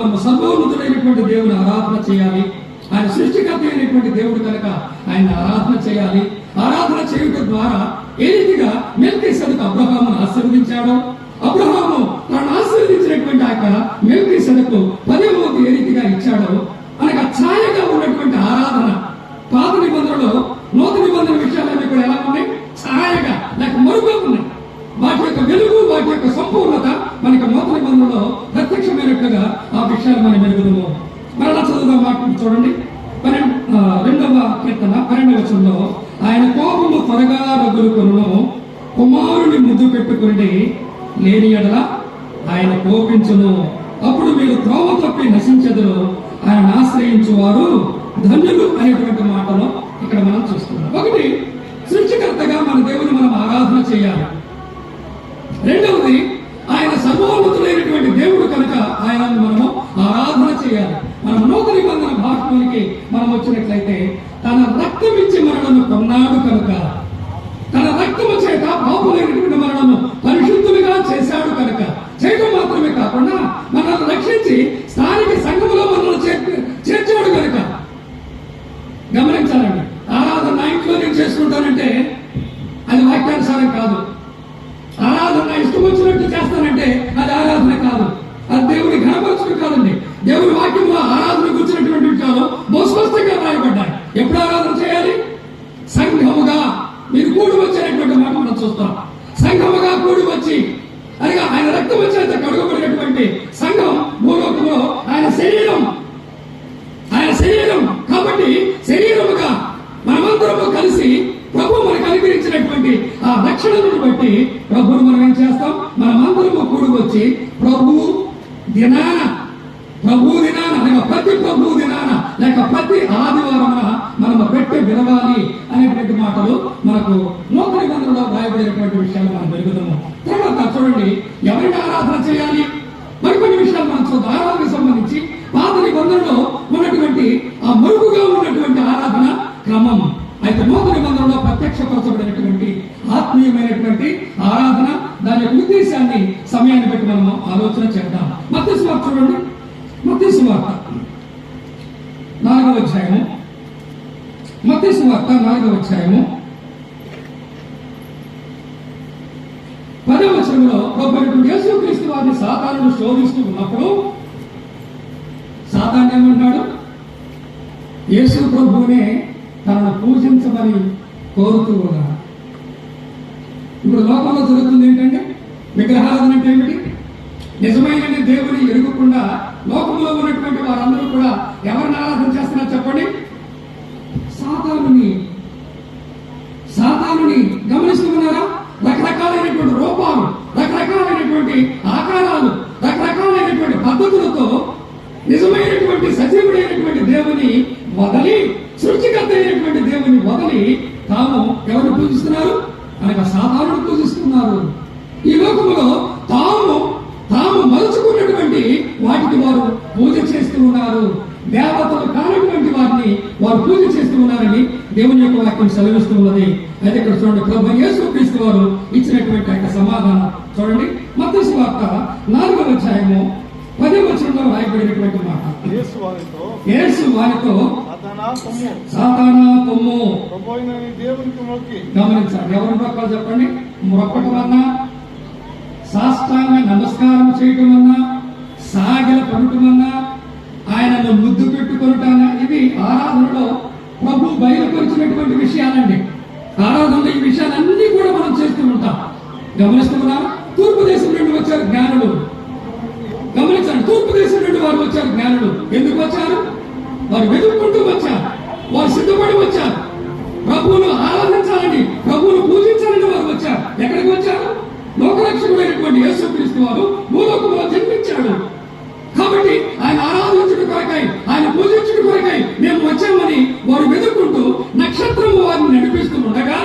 మనం సర్వోన్నతుడైనటువంటి దేవుని ఆరాధన చేయాలి. ఆయన సృష్టికర్త అయినటువంటి దేవుడు కనుక ఆయన ఆరాధన చేయాలి. ఆరాధన చేయడం ద్వారా ఏ రీతిగా మెల్కీసెదెకు అబ్రహామును ఆశీర్వదించాడో, అబ్రహాము తను ఆశీర్వదించినటువంటి ఆ మెల్కీసెదెకు 10వ వంతు ఏ రీతిగా ఇచ్చాడో, అనగా ఛాయగా ఉన్నటువంటి ఆరాధన పాత నిబంధనలో నూతన నిబంధన విషయాలన్నీ కూడా ఎలా ఉన్నాయి? ఛాయగా లేక మరుగ్గా ఉన్నాయి. వాటి యొక్క వెలుగు, వాటి యొక్క సంపూర్ణత మనకి నూతన నిబంధనలో ప్రత్యక్షమైనట్లుగా ఆ విషయాలు మనం వెలుగుదాము. మరలా చదువుదాం మాట చూడండి. 2వ కీర్తన 12వ వచనంలో, ఆయన కోపము త్వరగా రగులుకొనును, కుమారుని ముద్దు పెట్టుకుని లేని ఎడల ఆయన కోపించును. అప్పుడు మీరు త్రోవ తప్పి నశించెదరు, ఆయన ఆశ్రయించువారు ధన్యులు అనేటువంటి మాటలో ఇక్కడ మనం చూస్తున్నాం. ఒకటి, సృష్టికర్తగా మన దేవుని మనం ఆరాధన చేయాలి. రెండవది, ఆయన సర్వోన్నతులైనటువంటి దేవుడు కనుక ఆయనను మనము ఆరాధన చేయాలి. మనం నూతన నిబంధన భాషలోనికి మనం వచ్చినట్లయితే, తన రక్తం ఇచ్చి మనలను కొన్నాడు కనుక, తన రక్తము చేత పాపులైనటువంటి మనలను పరిశుద్ధులుగా చేశాడు కనుక, చేయడం మాత్రమే కాకుండా మనల్ని రక్షించి స్థానిక సంఘములో మనల్ని చేర్చాడు కనుక. గమనించాలండి, ఆరాధన నా ఇంట్లో నేను చేసుకుంటానంటే అది వాక్యానుసారం కాదు. ఆరాధన ఇష్టం వచ్చినట్టు చేస్తానంటే అది ఆరాధన కాదు. అది దేవుని ఘనపరచడం కాదండి. దేవుని వాక్యంలో ఆరాధన కూర్చున్నటువంటి విషయాలు బహుస్పష్టంగా రాయబడ్డాయి. ఎప్పుడు ఆరాధన చేయాలి? సంఘముగా మీరు కూడి వచ్చేటువంటి మాట మనం చూస్తాం. సంఘముగా కూడి వచ్చి, అనగా ఆయన రక్తం వచ్చేంత కడుగబడినటువంటి సంఘం భూలోకంలో ఆయన శరీరం. కాబట్టి శరీరముగా మనమందరము కలిసి ప్రభు మనకు అనుగ్రహించినటువంటి ఆ రక్షణను బట్టి ప్రభువును మనం ఏం చేస్తాం? మనమందరము కూడి వచ్చి ప్రభు దినాన అనగా ప్రతి ప్రభు దినాన లేక ప్రతి ఆదివారమున మనము పెట్టి వినవాలి అనేటువంటి మాటలు మనకు నూతన నిబంధనలో రాయబడినటువంటి విషయాలు మనం వెలుగుదాము. తర్వాత చూడండి, ఎవరిని ఆరాధన చేయాలి? మరికొన్ని విషయాలు మనం చూద్దాం. ఆరాధనకు సంబంధించి పాత నిబంధనలో ఉన్నటువంటి ఆ మరుగుగా ఉన్నటువంటి ఆరాధన క్రమం, అయితే నూతన నిబంధనలో ప్రత్యక్షపరచబడినటువంటి ఆత్మీయమైనటువంటి ఆరాధన, దాని యొక్క ఉద్దేశాన్ని సమయాన్ని బట్టి మనం ఆలోచన చేద్దాం. మత్తయి సువార్త చూడండి. మత్తయి సువార్త 4వ అధ్యాయము. మత్తయి సువార్త 4వ అధ్యాయము 10వ వచనంలో ప్రభువైనటువంటి యేసుక్రీస్తు వారిని సాతానుడు శోధిస్తూ ఉన్నప్పుడు సాతాను ఏమంటాడు? యేసు ప్రభువునే తనను పూజించమని కోరుతూ ఉన్నాడు. ఇప్పుడు లోకంలో జరుగుతుంది ఏంటంటే విగ్రహారాధన అంటే ఏమిటి? నిజమైన దేవుని ఎరుగకుండా లోకంలో ఉన్నటువంటి వారందరూ కూడా ఎవరిని ఆరాధన చేస్తున్నారు చెప్పండి? సాతానుని గమనిస్తూ ఉన్నారా? రకరకాలైనటువంటి రూపాలు, రకరకాలైనటువంటి ఆకారాలు, రకరకాలైనటువంటి పద్ధతులతో నిజమైనటువంటి సజీవుడైనటువంటి దేవుని వదలి, సృష్టికర్త అయినటువంటి దేవుని వదలి తాము ఎవరు పూజిస్తున్నారు? అనగా సాతానుడు పూజిస్తున్నారు. ఈ లోకములో తాము మలుచుకున్నటువంటి వాటికి వారు పూజ చేస్తూ ఉన్నారు. దేవతలు కానటువంటి వారిని వారు పూజ చేస్తూ ఉన్నారని దేవుని యొక్క వాక్యం సెలవిస్తూ ఉన్నది. అయితే ఇక్కడ చూడండి, ప్రభువు యేసుక్రీస్తు వారు ఇచ్చినటువంటి యొక్క సమాధానం చూడండి. మత్తయి సువార్త 4వ అధ్యాయము 10వ వచనంలో రాయబడినటువంటి మాట. యేసు వారితో సాతానా పొమ్ము. గమనించాలి, ఎవరి మొక్కలు చెప్పండి? మొక్కటం అన్నా, సాష్టాంగ నమస్కారం చేయటం అన్నా, సాగిల పడటం అన్నా, ఆయనను ముద్దు పెట్టుకొనటానా, ఇవి ఆరాధనలో ప్రభు బయలుపరిచినటువంటి విషయాలండి. ఆరాధనలో ఈ విషయాలన్నీ కూడా మనం చేస్తూ ఉంటాం. గమనిస్తున్నాం. తూర్పు దేశం నుండి వచ్చారు జ్ఞానులు. గమనించండి, తూర్పు దేశం నుండి వారు వచ్చారు జ్ఞానులు. ఎందుకు వచ్చారు? వారు వెతుక్కుంటూ వచ్చారు, వారు సిద్ధపడి వచ్చారు. ప్రభువును ఆరాధించాలని, ప్రభువును పూజించాలని వారు వచ్చారు. ఎక్కడికి వచ్చారు? లోకరక్షకుడైనటువంటి యేసుక్రీస్తు వారు భూలోకంలో జన్మించాడు. కాబట్టి ఆయన ఆరాధించుట కొరకై, ఆయన పూజించుట కొరకై మేము వచ్చామని వారు వెతుక్కుంటూ నక్షత్రము వారిని నడిపిస్తూ ఉండగా,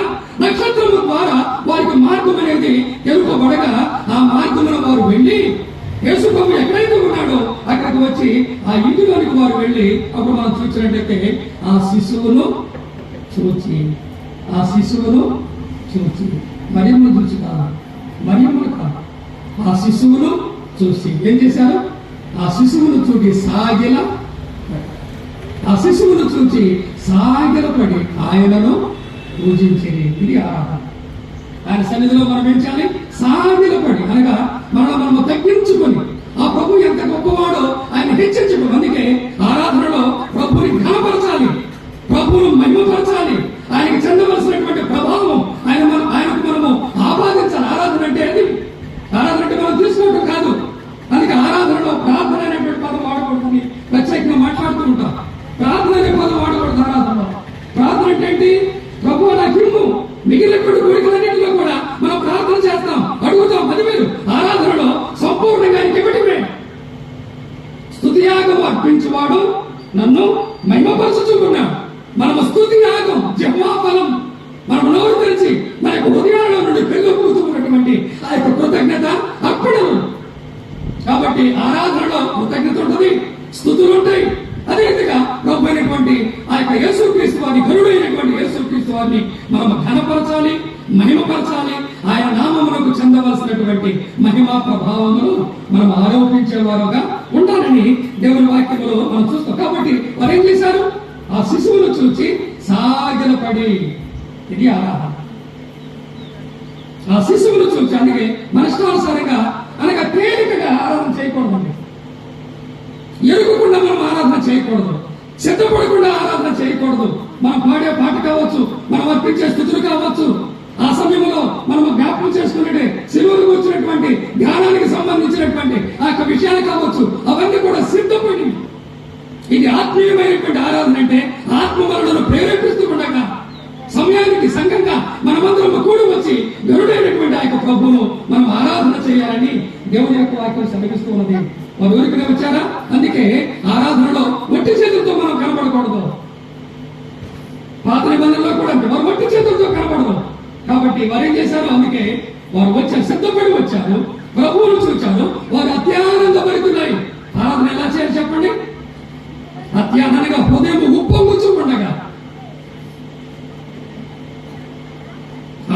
నక్షత్రము ద్వారా వారికి మార్గం అనేది తెలుపబడగా, ఆ మార్గమున వారు వెళ్ళి యేసు ప్రభు ఎక్కడైతే ఉన్నాడో అక్కడికి వచ్చి ఆ ఇంటిలోనికి వారు వెళ్ళి, అప్పుడు మనం చూసినట్లయితే ఆ శిశువును చూచి మరియమ్మను చూసి కాదు, మరియమ్మను కాదు, ఆ శిశువును చూసి ఏం చేశారు? ఆ శిశువును చూసి సాగిలపడి ఆయనను పూజించింది. ఇది ఆరాధన. ఆయన సన్నిధిలో మనం ఏం చేయాలి? సాగిలపడి, అనగా మనము తగ్గించుకొని ఆ ప్రభు ఎంత గొప్పవాడో ఆయన హెచ్చించడం. అందుకే ఆరాధనలో ప్రభుని ఘనపరచాలి, ప్రభువును మహిమపరచాలి, ఆయనకి చెందవలసినటువంటి ప్రభావం ఆయనకు మనము ఆపాదించాలి. ఆరాధన అంటే అది. ఆరాధన అంటే మనం తీసుకోవడం కాదు. అందుకే ఆరాధనలో ప్రార్థన అనేటువంటి పదం వాడకూడదని ప్రత్యేకంగా మాట్లాడుతూ ఉంటాం. ప్రార్థన అనే పదం వాడకూడదు ఆరాధనలో. ప్రార్థన అంటే ఏంటి? ప్రభువు నాకు ఇమ్ము. మిగిలినటువంటి కోరికలన్నింటిలో కూడా మనం ప్రార్థన చేస్తాం, అడుగుతాం. అది మీరు ఆరాధనలో సంపూర్ణంగా ఇవ్వటమే. స్తుతియాగం అర్పించేవాడు నన్ను మహిమపరచుచున్నాడు. మనము స్తుతి యాగం, జపఫలం, మనం నోరు తెరిచి మన యొక్క హృదయాల నుండి పెళ్ళొప్పుతున్నటువంటి ఆ యొక్క కృతజ్ఞత అర్పణలు. కాబట్టి ఆరాధనలో కృతజ్ఞత ఉంటుంది, స్తుతులు ఉంటాయి. అదేవిధంగా ప్రభు అయినటువంటి ఆ యొక్క యేసుక్రీస్తు వారిని, ఘనుడైనటువంటి యేసుక్రీస్తు వారిని మనం ఘనపరచాలి, మహిమపరచాలి. ఆయన నామమునకు చెందవలసినటువంటి మహిమా ప్రభావములు మనం ఆరోపించేవారుగా ఉండాలని దేవుని వాక్యములో మనం చూస్తాం. కాబట్టి వారు ఏం చేశారు? ఆ శిశువును చూచి సాగిలపడి, ఇది ఆరాధన. ఆ శిశువును చూచి, అందుకే మనష్టానుసారంగా అనగా తేలికగా ఆరాధన చేయకూడదండి. ఎరుగకుండా మనం ఆరాధన చేయకూడదు, సిద్ధపడకుండా ఆరాధన చేయకూడదు. మనం పాడే పాట కావచ్చు, మనం అర్పించే స్థుతులు కావచ్చు, ఆ సమయంలో మనం జ్ఞాపకం చేసుకున్నట్టే శిలువకు వచ్చినటువంటి ధ్యానానికి సంబంధించినటువంటి ఆ యొక్క విషయాలు కావచ్చు, అవన్నీ కూడా సిద్ధపడి. ఇది ఆత్మీయమైనటువంటి ఆరాధన. అంటే ఆత్మ మనలను ప్రేరేపిస్తూ ఉండగా సమయానికి సంఘంగా మనమందరం కూడి వచ్చి గరుడైనటువంటి ఆ యొక్క ప్రభువును మనం ఆరాధన చేయాలని దేవుని యొక్క వాక్యం సెలవిస్తూ ఉన్నది. వారు ఊరికనే వచ్చారా? అందుకే ఆరాధనలో ఒట్టి చేతులతో మనం కనబడకూడదు. పాత నిబంధనలో కూడా వారు ఒట్టి చేతులతో కనబడదు. కాబట్టి వారు ఏం చేశారు? అందుకే వారు వచ్చారు, సిద్ధపడి వచ్చారు, ప్రభువును చూచారు. వారు అత్యానందపడుతున్నాయి. ఆరాధన ఎలా చేయాలి చెప్పండి? అత్యానందంగా హృదయం ఉప్పొంగుచుండగా,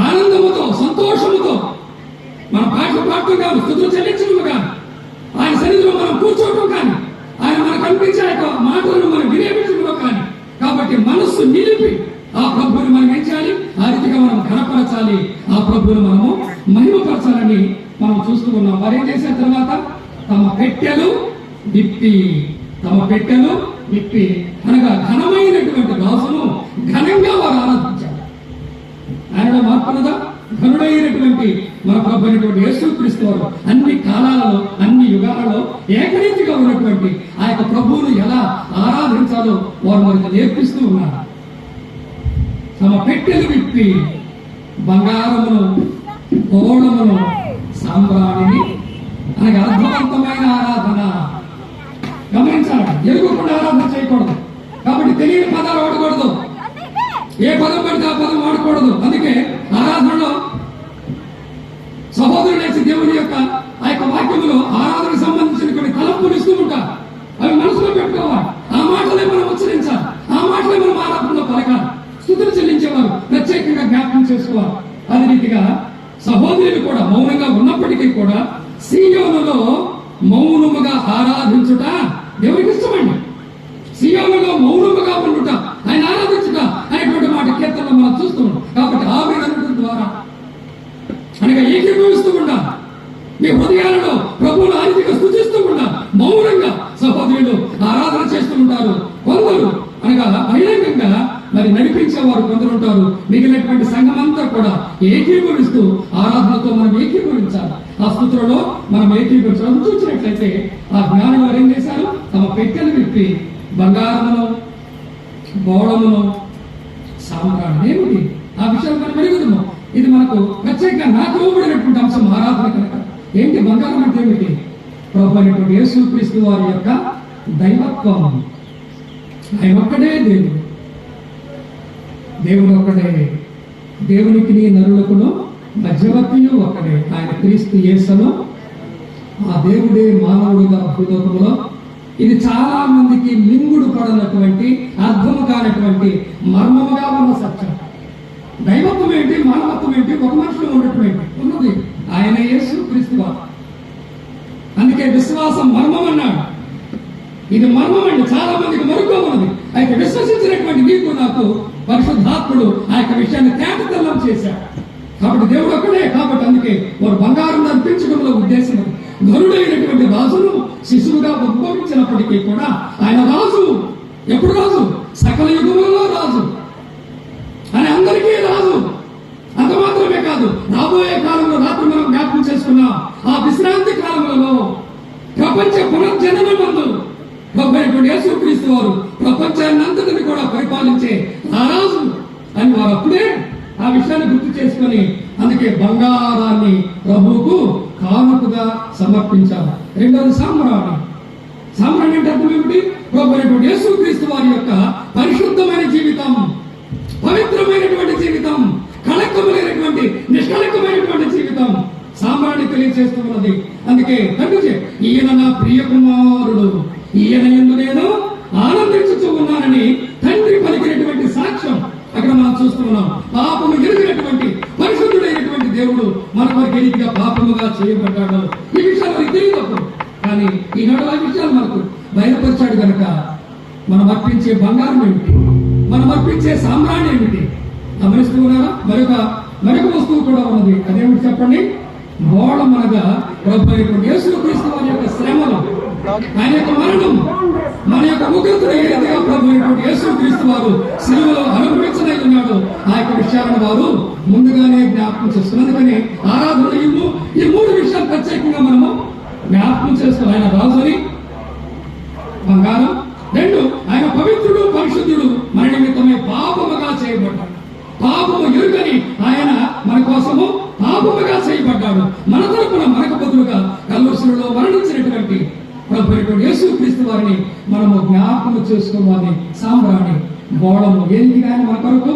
ఆనందముతో, సంతోషముతో మన పాటలు పాడటం కాదు, స్తుతులు చెల్లించడం కాదు, ఆయన సన్నిధిలో మనం కూర్చోవటం కానీ, ఆయన మనకు కనిపించే మాటలను మనం వినియోగించడం కానీ. కాబట్టి మనస్సు నిలిపి ఆ ప్రభువుని మనం ఏం చేయాలి? ఆ రీతిగా మనం ఘనపరచాలి, ఆ ప్రభువుని మనము మహిమపరచాలని మనం చూస్తూ ఉన్నాం. వారు ఏం చేసిన తర్వాత తమ పెట్టెలు విప్పి అనగా ఘనమైనటువంటి రాజును ఘనంగా వారు ఆరాధించారు. ఆయనలో మార్పునదా ఘనుడైనటువంటి మన ప్రభు అయినటువంటి యేసుక్రీస్తు వారు అన్ని కాలాలలో అన్ని యుగాలలో ఏకరీతిగా ఉన్నటువంటి ఆ యొక్క ప్రభువును ఎలా ఆరాధించాలో వారు మనకు నేర్పిస్తూ ఉన్నారు. తమ పెట్టెలు విప్పి బంగారమును కోడమును సాంబ్రాణిని అనగా అర్థవంతమైన ఆరాధన. గమనించాలి, ఎరుగుకుండా ఆరాధన చేయకూడదు. కాబట్టి తెలియని పదాలు వాడకూడదు, ఏ పదం పడితే ఆ పదం వాడకూడదు. అందుకే ఆరాధనలో సహోదరుడు లేచి దేవుని యొక్క ఆ యొక్క వాక్యములో ఆరాధనకు సంబంధించిన కొన్ని తలంపులు ఇస్తూ ఉంటారు. అవి మనసులో పెట్టుకోవాలి. ఆ మాటలే మనం ఉచ్చరించాలి, ఆ మాటలే మనం ఆరాధనలో పలకాలి. స్తుతులు చెల్లించేవారు ప్రత్యేకంగా జ్ఞాపకం చేసుకోవాలి. అదే రీతిగా సహోదరులు కూడా మౌనంగా ఉన్నప్పటికీ కూడా సీయోనులో మౌనముగా ఆరాధించుట దేవునికి ఇష్టమండి. సీయోనులో మౌనముగా ఉండుట, ఆయన ఆరాధించుట అనేటువంటి మాట కీర్తనలో మనం చూస్తున్నాం. కాబట్టి ఆవిడనడం ద్వారా అనగా ఏకీభవిస్తూ ఉండాలి. మీ హృదయాలలో ప్రభువును ఆ రీతిగా స్తుతిస్తూ ఉండాలి. మౌనంగా సహోదరులు ఆరాధన చేస్తూ ఉంటారు. కొందరు అనగా బహిరంగంగా మరి నడిపించేవారు కొందరు ఉంటారు. మిగిలినటువంటి సంఘం అంతా కూడా ఏకీభవిస్తూ ఆరాధనతో మనం ఏకీభవించాలి. ఆ స్థుతులలో మనం ఏకీభవించడం చూసినట్లయితే ఆ జ్ఞానం వారు ఏం చేశారు? తమ పెట్టెలు విప్పి బంగారమును బోళమును సాంబ్రాణి ఏమిటి ఆ విషయాలు మనం అడుగుతున్నాం. ఇది మనకు ప్రత్యేకంగా నాకు ఇవ్వబడినటువంటి అంశం ఆరాధన కనుక. ఏంటి బంగారం అంటే ఏమిటి? ప్రభు అయినటువంటి యేసుక్రీస్తు వారి యొక్క దైవత్వం. ఆయన ఒక్కడే దేవుడు, దేవుడు ఒక్కడే. దేవునికి నరులకును మధ్యవర్తియు ఒక్కడే, ఆయన క్రీస్తు యేసును. ఆ దేవుడే మానవుడిగా భూలోకంలో. ఇది చాలా మందికి మింగుడు పడనటువంటి అర్థము కానటువంటి మర్మముగా ఉన్న సత్యం. దైవత్వం ఏంటి, మానవత్వం ఏంటి, ఒక మనిషిలో ఉండటం ఏంటి ఉన్నది ఆయన యేసు క్రీస్తు వారు. అందుకే విశ్వాసం మర్మం అన్నాడు. ఇది మర్మం అండి, చాలా మందికి మరుగ్గా ఉన్నది. అయితే విశ్వసించినటువంటి నీకు నాకు పరిశుద్ధాత్ముడు ఆ యొక్క విషయాన్ని తేటతెల్లం చేశాడు. కాబట్టి దేవుడు ఒక్కడే. కాబట్టి అందుకే వారు బంగారం అర్పించడంలో ఉద్దేశం ఘనుడైనటువంటి రాజును శిశువుగా ఉద్భవించినప్పటికీ కూడా ఆయన రాజు. ఎప్పుడు రాజు? సకల యుగములలో రాజు, అని అందరికీ రాజు. అంత మాత్రమే కాదు, రాబోయే కాలంలో రాత్రి మనం జ్ఞాపకం చేసుకున్నాం. ఆ విశ్రాంతి కాలంలో ప్రపంచ పునర్జననమందు ప్రభువైనటువంటి యేసుక్రీస్తు వారు ప్రపంచాన్ని అంతటిని కూడా పరిపాలించే ఆ రాజు అని వారు అప్పుడే ఆ విషయాన్ని గుర్తు చేసుకొని అందుకే బంగారాన్ని ప్రభువుకు కానుకగా సమర్పించారు. రెండోది సాంబ్రాణి. సాంబ్రాణి అంటే అర్థం ఏమిటి? ప్రభువైనటువంటి యేసుక్రీస్తు వారి యొక్క పరిశుద్ధమైన జీవితం, పవిత్రమైనటువంటి జీవితం, కళంకమైనటువంటి నిష్కళంకమైనటువంటి జీవితం సాంబ్రాణి తెలియజేస్తూ ఉన్నది. అందుకే తండ్రి ఈయన నా ప్రియ కుమారుడు, ఈయన యందు నేను ఆనందించుతూ ఉన్నానని తండ్రి పలికినటువంటి సాక్ష్యం అక్కడ మనం చూస్తున్నాం. పాపము ఎరిగినటువంటి పరిశుద్ధుడైనటువంటి దేవుడు మన కొరకు ఏ రీతిగా పాపముగా చేయబడ్డాడు ఈ విషయాలు తెలియదు. కానీ ఈనాడు ఆ విషయాలు మనకు బయలుపరిచాడు కనుక మనం అర్పించే బంగారం ఏమిటి, మనం అర్పించే సాంబ్రాణి ఏమిటి గమనిస్తూ ఉన్నారా? మరొక వస్తువు కూడా ఉన్నది. అదేమిటి చెప్పండి? బోళం అనగా ప్రభు అయినటువంటి యేసుక్రీస్తు వారి యొక్క శ్రమలు, ఆయన యొక్క మరణం, మన యొక్క ఉగ్రతను ఏదైనా ప్రభు అయినటువంటి యేసుక్రీస్తు వారు సిలువలో అనుభవించదై ఉన్నాడు. ఆ యొక్క విషయాలను వారు ముందుగానే జ్ఞాపకం చేస్తున్నారు. అందుకని ఆరాధన ఈ మూడు విషయాలు ప్రత్యేకంగా మనము జ్ఞాపకం చేస్తాం. ఆయన రాజుని, బంగారం, రెండు ఆయన పవిత్రుడు పరిశుద్ధుడు, మన నిమిత్తమే పాపముగా చేయబడ్డాడు. పాపము ఎరుగని ఆయన మన కోసము పాపముగా చేయబడ్డాడు. మన తరపున మనకు బదులుగా కల్వరిలో మరణించినటువంటి ప్రభు యేసుక్రీస్తు వారిని మనము జ్ఞాపకం చేసుకోవాలి. సాంబ్రాణి బోళము ఏంటి? ఆయన మన కొరకు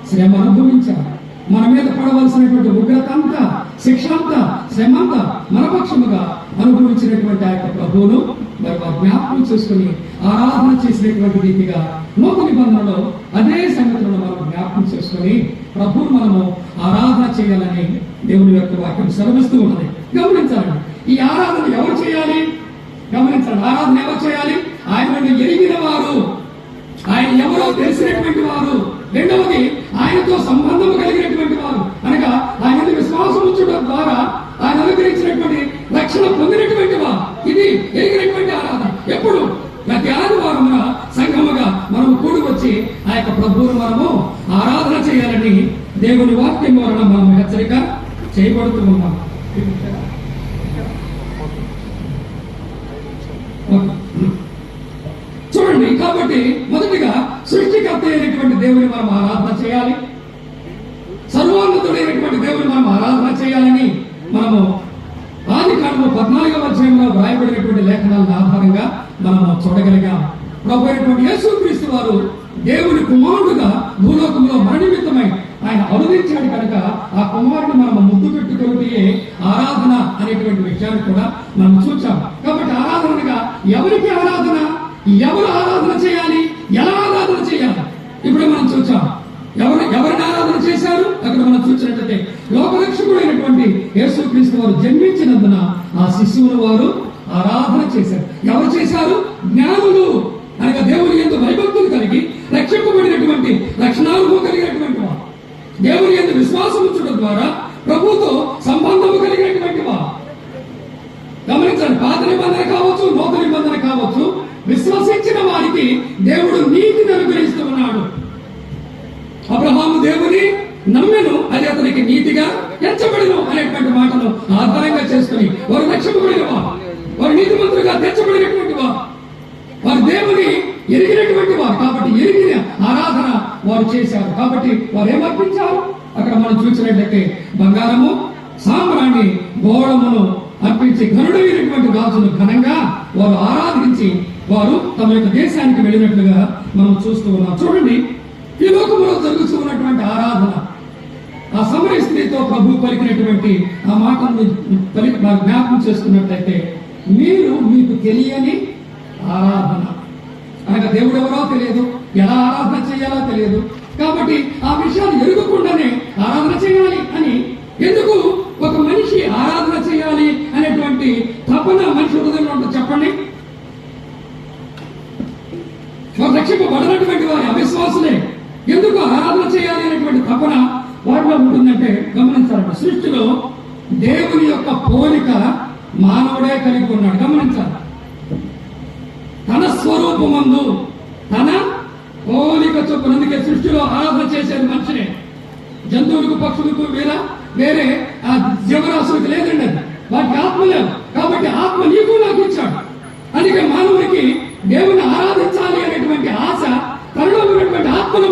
శ్రమ అనుభవించారు. మన మీద పడవలసినటువంటి ఉగ్రత అంతా, శిక్ష అంతా, శ్రమ అంతా మన పక్షముగా అనుభవించినటువంటి ఆ యొక్క ప్రభువును మరి జ్ఞాపకం చేసుకుని ఆరాధన చేసినటువంటి రీతిగా నూతన నిబంధనలో అదే సంగతులను మనం జ్ఞాపకం చేసుకుని ప్రభువును మనము ఆరాధన చేయాలని దేవుని యొక్క వాక్యం సెలవిస్తూ ఉన్నది. గమనించాలండి, ఈ ఆరాధన ఎవరు చేయాలి? గమనించండి, ఆరాధన ఎవరు చేయాలి? ఆయనను ఎరిగిన వారు, ఆయన ఎవరో తెలిసినటువంటి వారు. రెండవది ఆయనతో సంబంధం కలిగినటువంటి వారు, అనగా ఆయన విశ్వాసం ఉంచడం ద్వారా ఆయన అనుగ్రహించినటువంటి రక్షణ పొందినటువంటి వా ఇది ఎరిగినటువంటి ఆరాధన. ఎప్పుడు ప్రతి ఆదివారమున సంఘముగా మనము కూడి వచ్చి ఆ యొక్క ప్రభువును మనము ఆరాధన చేయాలని దేవుని వాక్యం వలన మనం హెచ్చరిక చేయబడుతూ ఉన్నాం. చూడండి, కాబట్టి మొదటిగా సృష్టికర్త అయినటువంటి దేవుని మనం ఆరాధన చేయాలి, సర్వోన్నతుడైనటువంటి దేవుని మనం ఆరాధన చేయాలని మనము ఆదికాండము 14వ అధ్యాయంలో వ్రాయబడినటువంటి లేఖనాల ఆధారంగా మనము చూడగలిగాం. ప్రభు అయినటువంటి యేసుక్రీస్తు వారు దేవుని కుమారుడుగా భూలోకంలో మరణిమిత్తమై ఆయన అవతరించాడు కనుక ఆ కుమారుడు మనం ముద్దు పెట్టుకుంటే ఆరాధన అనేటువంటి విషయాన్ని కూడా మనం చూచాం. కాబట్టి ఆరాధనగా ఎవరికి ఆరాధన, ఎవరు ఆరాధన చేయాలి, ఎలా ఆరాధన చేయాలి ఇప్పుడు మనం చూచాం. ఎవరిని ఆరాధన చేశారు అక్కడ మనం చూసినట్లయితే లోకరక్షకుడైనటువంటి యేసుక్రీస్తు వారు జన్మించినందున ఆ శిశువుల వారు ఆరాధన చేశారు. ఎవరు చేశారు? జ్ఞానులు, అనగా దేవుని యందు భయభక్తులు కలిగి రక్షింపబడినటువంటి రక్షణానుభవం కలిగినటువంటి వారు, దేవుని యందు విశ్వాసం ఉంచడం ద్వారా ప్రభుతో సంబంధము కలిగినటువంటి వారు. గమనించండి, పాత నిబంధన కావచ్చు, నూతన నిబంధన కావచ్చు, విశ్వసించిన వారికి దేవుడు నీతిని అనుగ్రహిస్తూ ఉన్నాడు. అబ్రహాము దేవుని నమ్మెను, అది అతనికి నీతిగా ఎంచబడిను అనేటువంటి మాటను ఆధారంగా చేసుకుని వారు రక్షింపబడిన వారు, వారు నీతిమంతులుగా తెచ్చబడినటువంటి వారు, వారు దేవుని ఎరిగినటువంటి వారు. కాబట్టి ఎరిగిన ఆరాధన వారు చేశారు. కాబట్టి వారు ఏమర్పించారు అక్కడ మనం చూసినట్లయితే బంగారము, సాంబ్రాణి, గోళమును అర్పించి ఘనుడైనటువంటి రాజును ఘనంగా వారు ఆరాధించి వారు తమ యొక్క దేశానికి వెళ్ళినట్లుగా మనం చూస్తూ ఉన్నాం. చూడండి, ఈ లోకంలో జరుగుతూ ఉన్నటువంటి ఆరాధన, ఆ సమరయ స్త్రీతో ప్రభు పలికినటువంటి ఆ మాటను జ్ఞాపకం చేసుకున్నట్లయితే మీకు తెలియని ఆరాధన, అనగా దేవుడు ఎవరో తెలియదు, ఎలా ఆరాధన చేయాలో తెలియదు. కాబట్టి ఆ విషయాలు ఎరుగకుండానే ఆరాధన చేయాలి అని, ఎందుకు ఒక మనిషి ఆరాధన చేయాలి అనేటువంటి తపన మనిషి హృదయంలో ఉంటుంది చెప్పండి. వారు రక్షింపబడినటువంటి వారి అవిశ్వాసులే ఎందుకు ఆరాధన చేయాలి అనేటువంటి తపన వారిలో ఉంటుందంటే గమనించాలంట. సృష్టిలో దేవుని యొక్క పోలిక మానవుడే కలిగి ఉన్నాడు. గమనించాలి, తన స్వరూపమందు తన పోలిక చొప్పున. అందుకే సృష్టిలో ఆరాధన చేసేది మనిషినే, జంతువులకు, పక్షులకు, వేరే ఆ జీవరాశులకు లేదండి. అది వాటికి ఆత్మ లేదు. కాబట్టి ఆత్మ నీకు నాకు ఇచ్చాడు. అందుకే మానవుడికి దేవుని ఆరాధించాలి అనేటువంటి ఆశ తనలో ఉన్నటువంటి ఆత్మను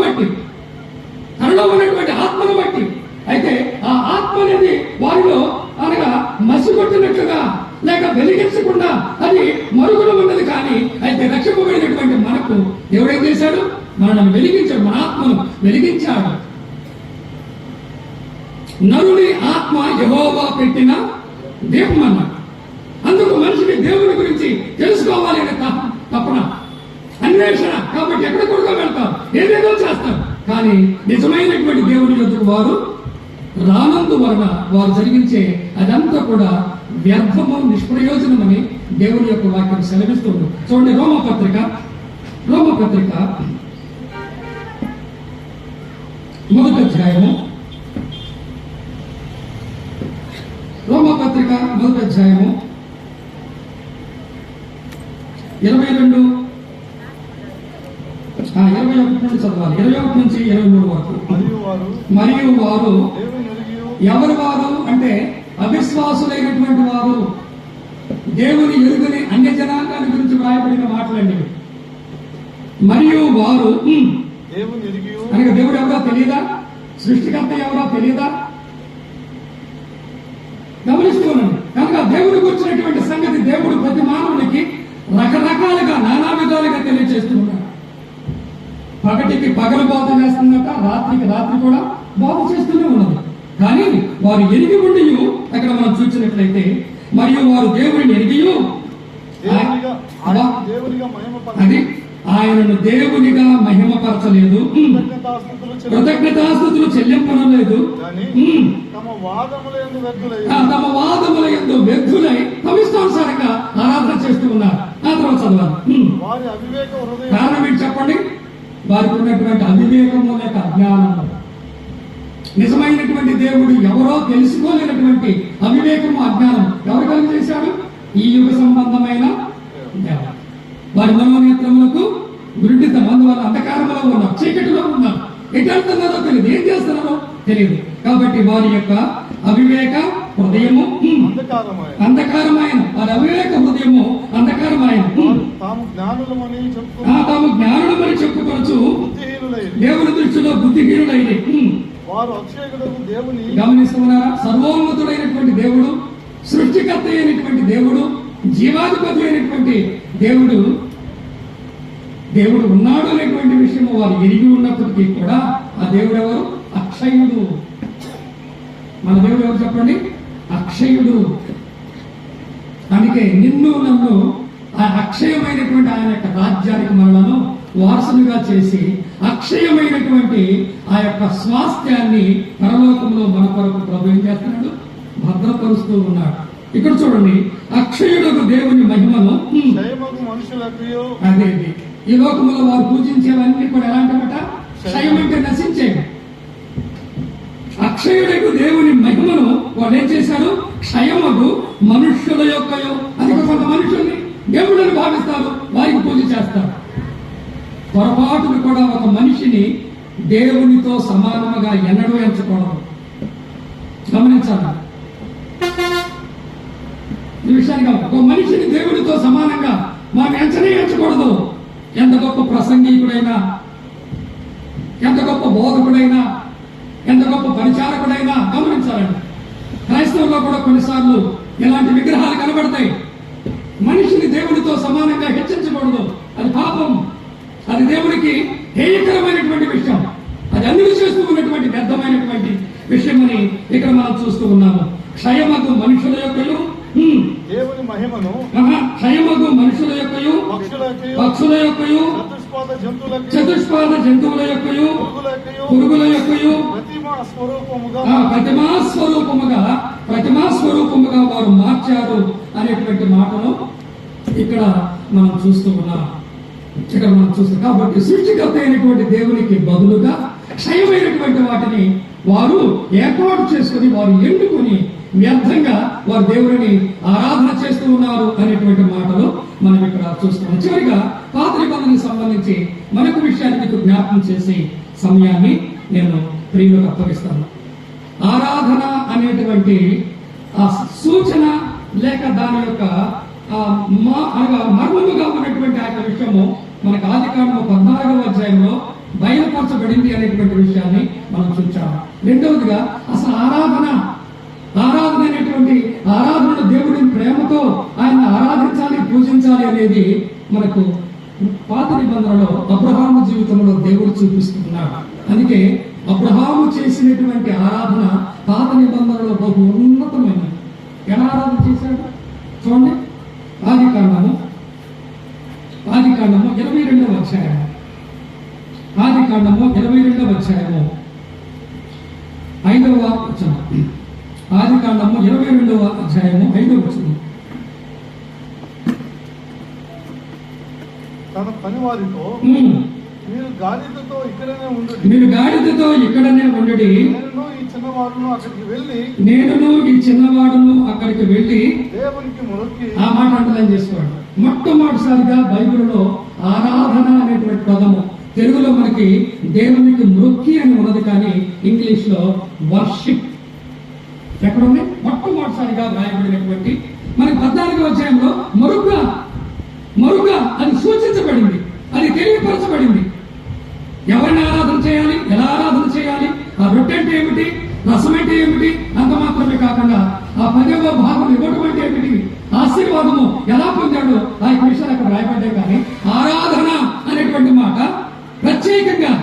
బట్టి అయితే ఆ ఆత్మ అనేది వారిలో అనగా మసిగొట్టినట్లుగా లేక వెలిగించకుండా అది మరుగున ఉన్నది. కానీ అయితే రక్షింపబడినటువంటి మనకు దేవుడు ఏం చేశాడు? మనల్ని వెలిగించాడు, మన ఆత్మను వెలిగించాడు. నరుని ఆత్మ యెహోవా పెట్టిన దీపం అన్నాడు. అందుకు మనిషికి దేవుని గురించి తెలుసుకోవాలి అనే తపన, అన్వేషణ. కాబట్టి ఎక్కడికొడుకో వెళ్తారు, ఏదేదో చేస్తారు. కానీ నిజమైనటువంటి దేవుని యొద్దకు వారు రానందు వలన వారు జరిగించే అదంతా కూడా వ్యర్థము, నిష్ప్రయోజనమని దేవుని యొక్క వాక్యం సెలవిస్తుంది. చూడండి, రోమపత్రిక మొదటి అధ్యాయము, రోమపత్రిక మొదటి అధ్యాయము 21 నుండి చదవాలి. 21 నుంచి 23 వరకు. మరియు వారు ఎవరు వారు అంటే అవిశ్వాసులైనటువంటి వారు, దేవుని ఎరుగని అన్య జనాంగాన్ని గురించి వ్రాయబడిన మాటలండి. మరియు వారు అనగా దేవుడు ఎవరో తెలియదా? సృష్టికర్త ఎవరో తెలియదా? గమనిస్తున్నాను కనుక దేవుడి గురించినటువంటి సంగతి దేవుడు ప్రతి మానవునికి రకరకాలుగా నానా విధాలుగా తెలియజేస్తున్నాడు. పగటికి పగలు బోధ చేస్తున్నట్ట, రాత్రికి రాత్రి కూడా బోధ చేస్తూనే ఉన్నది. కానీ వారు ఎరిగి ఉండి అక్కడ మనం చూసినట్లయితే మరియు వారు దేవుడిని ఎరిగియు అది ఆయనను దేవునిగా మహిమపరచలేదు, కృతజ్ఞతాస్తుతులు చెల్లింపనలేదు, తమ వాదముల యందు వ్యర్థులై తమిష్టానుసారంగా ఆరాధన చేస్తూ ఉన్నారు. ఆ తర్వాత చదవాలి. కారణం ఏంటి చెప్పండి? వారికి ఉన్నటువంటి అవివేకము లేక అజ్ఞానము. నిజమైనటువంటి దేవుడు ఎవరో తెలుసుకోలేనటువంటి అవివేకము అజ్ఞానం ఎవరు కలిగజేశాడు? ఈ యుగ సంబంధమైన దేవుడు. వారి మనోనేత్రములకు గురుడితం, అందువల్ల అంధకారంలో ఉన్నారు, చీకటిలో ఉన్నారు, ఎటు వెళ్తున్నారో తెలియదు, ఏం చేస్తున్నారో తెలియదు. కాబట్టి వారి యొక్క అవివేక హృదయము అంధకారమైన, వారి అవివేక హృదయము అంధకారమైన, తాము జ్ఞానులమని చెప్పుకొనొచ్చు దేవుని దృష్టిలో బుద్ధిహీనులైన వారు అక్షయకుడకు దేవుని గమనిస్తున్నారా? సర్వోన్నతుడైనటువంటి దేవుడు, సృష్టికర్త అయినటువంటి దేవుడు, జీవాధిపతి అయినటువంటి దేవుడు ఉన్నాడు అనేటువంటి విషయము వారు ఎరిగి ఉన్నప్పటికీ కూడా ఆ దేవుడు ఎవరు? అక్షయుడు. మన దేవుడు ఎవరు చెప్పండి? అక్షయుడు. అందుకే నిన్ను నన్ను ఆ అక్షయమైనటువంటి ఆయన యొక్క రాజ్యానికి మనలను వారసులుగా చేసి అక్షయమైనటువంటి ఆ యొక్క స్వాస్థ్యాన్ని పరలోకంలో మన కొరకు ప్రభు ఏం చేస్తున్నాడు? భద్రపరుస్తూ ఉన్నాడు. ఇక్కడ చూడండి, అక్షయుడు దేవుని మహిమను అదే ఈ లోకంలో వారు పూజించేవన్నీ కూడా ఎలాంటివట? క్షయం అంటే నశించేవి. అక్షయుడకు దేవుని మహిమను వాళ్ళు ఏం చేశారు? క్షయమగు మనుష్యుల యొక్క, అది కొంత మనుషుల్ని దేవుళ్ళని భావిస్తారు, వారికి పూజ చేస్తారు. పొరపాటును కూడా ఒక మనిషిని దేవునితో సమానముగా ఎన్నడూ ఎంచకూడదు. గమనించాలి ఈ విషయాన్ని. ఒక మనిషిని దేవుడితో సమానంగా మనం ఎంచకూడదు. ఎంత గొప్ప ప్రసంగికుడైనా, ఎంత గొప్ప బోధకుడైనా, ఎంత గొప్ప పరిచారకుడైనా గమనించాలండి. క్రైస్తవుల్లో కూడా కొన్నిసార్లు ఇలాంటి విగ్రహాలు కనబడతాయి. మనిషిని దేవుడితో సమానంగా హెచ్చించకూడదు, అది పాపం, అది దేవుడికి హేయకరమైనటువంటి విషయం, అది అన్ని చేస్తూ ఉన్నటువంటి వ్యర్థమైనటువంటి విషయమని ఇక్కడ మనం చూస్తూ ఉన్నాము. క్షయమగు మనుషుల యొక్కయు దేవుని మహిమను, క్షయమగు మనుషుల యొక్కయు పక్షుల యొక్కయు చతుష్పాద జంతువుల యొక్కయు పురుగుల యొక్కయు ప్రతిమా స్వరూపముగా వారు మార్చారు అనేటువంటి మాటను ఇక్కడ మనం చూస్తూ ఉన్నాం. కాబట్టి సృష్టికర్త అయినటువంటి దేవునికి బదులుగా క్షయమైనటువంటి వాటిని వారు ఏర్పాటు చేసుకుని, వారు ఎండుకొని వ్యర్థంగా వారు దేవుడిని ఆరాధన చేస్తూ ఉన్నారు అనేటువంటి మాటలు మనం ఇక్కడ చూస్తున్నాం. చివరిగా పాత నిబంధనకు సంబంధించి మరొక విషయాన్ని మీకు జ్ఞాపకం చేసి సమయాన్ని నేను ప్రియులకు అప్పగిస్తాను. ఆరాధన అనేటువంటి ఆ సూచన లేక దాని యొక్క మర్మముగా ఉన్నటువంటి ఆ యొక్క విషయము మనకు ఆదికాండము 14వ అధ్యాయంలో బయలుపరచబడింది అనేటువంటి విషయాన్ని మనం చూచాము. రెండవదిగా అసలు ఆరాధన అనేటువంటి ఆరాధన దేవుడిని ప్రేమతో ఆయన ఆరాధించాలి, పూజించాలి అనేది మనకు పాత నిబంధనలో అబ్రహాము జీవితంలో దేవుడు చూపిస్తున్నాడు. అందుకే అబ్రహాము చేసినటువంటి ఆరాధన పాత నిబంధనలో బహు ఉన్నతమైనది. ఎలా ఆరాధన చేశాడు చూడండి. ఆదికాండము 22వ అధ్యాయము, ఆదికాండము 22వ అధ్యాయము 5వ వచనం. ఆదికాండము 22వ అధ్యాయము 5వ వచనం. తన పనివారితో మీరు గాడిదతో ఇక్కడనే ఉండుడి, నేనును ఈ చిన్నవాడును అక్కడికి వెళ్ళి దేవునికి మొక్కి. ఆ మాట అంటలేం చేసుకోండి. మొట్టమొదటిసారిగా బైబిల్లో ఆరాధన అనేటువంటి పదము తెలుగులో మనకి దేవునికి మొక్కి అని ఉన్నది, కానీ ఇంగ్లీష్ లో వర్షిప్ ఎక్కడుంది? మొట్టమొదటిసారిగా రాయబడినటువంటి మనకి 14వ అధ్యాయంలో మరుగ్గా అది సూచించబడింది, అది తెలియపరచబడింది. ఎవరిని ఆరాధన చేయాలి, ఎలా ఆరాధన చేయాలి, ఆ రొట్టె అంటే ఏమిటి, రసం అంటే ఏమిటి, అంత మాత్రమే కాకుండా ఆ 10వ భాగం ఇవ్వటం అంటే ఏమిటి, ఆశీర్వాదము ఎలా పొందాడో ఆ విషయాలు అక్కడ రాయబడ్డాయి. కానీ ఆరాధన అనేటువంటి మాట ప్రత్యేకంగా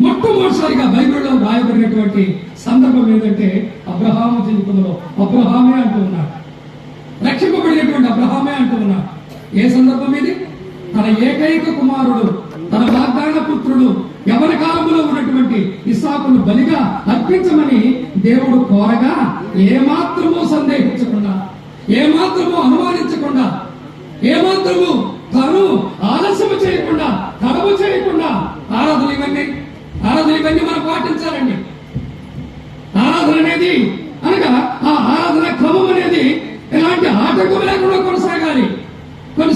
మొట్టమొదటిసారిగా బైబిల్లో రాయబడినటువంటి సందర్భం ఏంటంటే అబ్రహాము జీవితంలో అబ్రహామే అంటూ ఉన్నాడు, రక్షింపబడినటువంటి అబ్రహామే అంటూ ఉన్నాడు. ఏ సందర్భం ఇది? తన ఏకైక కుమారుడు, తన వాగ్దాన పుత్రుడు యవన కాలంలో ఉన్నటువంటి ఇస్సాకును బలిగా అర్పించమని దేవుడు కోరగా ఏమాత్రమూ సందేహించకుండా, ఏమాత్రమూ అనుమానించకుండా, ఏమాత్రము తను ఆలస్యము చేయకుండా, తడవు చేయకుండా ఆరాధన ఇవన్నీ మనం పాటించాలండి.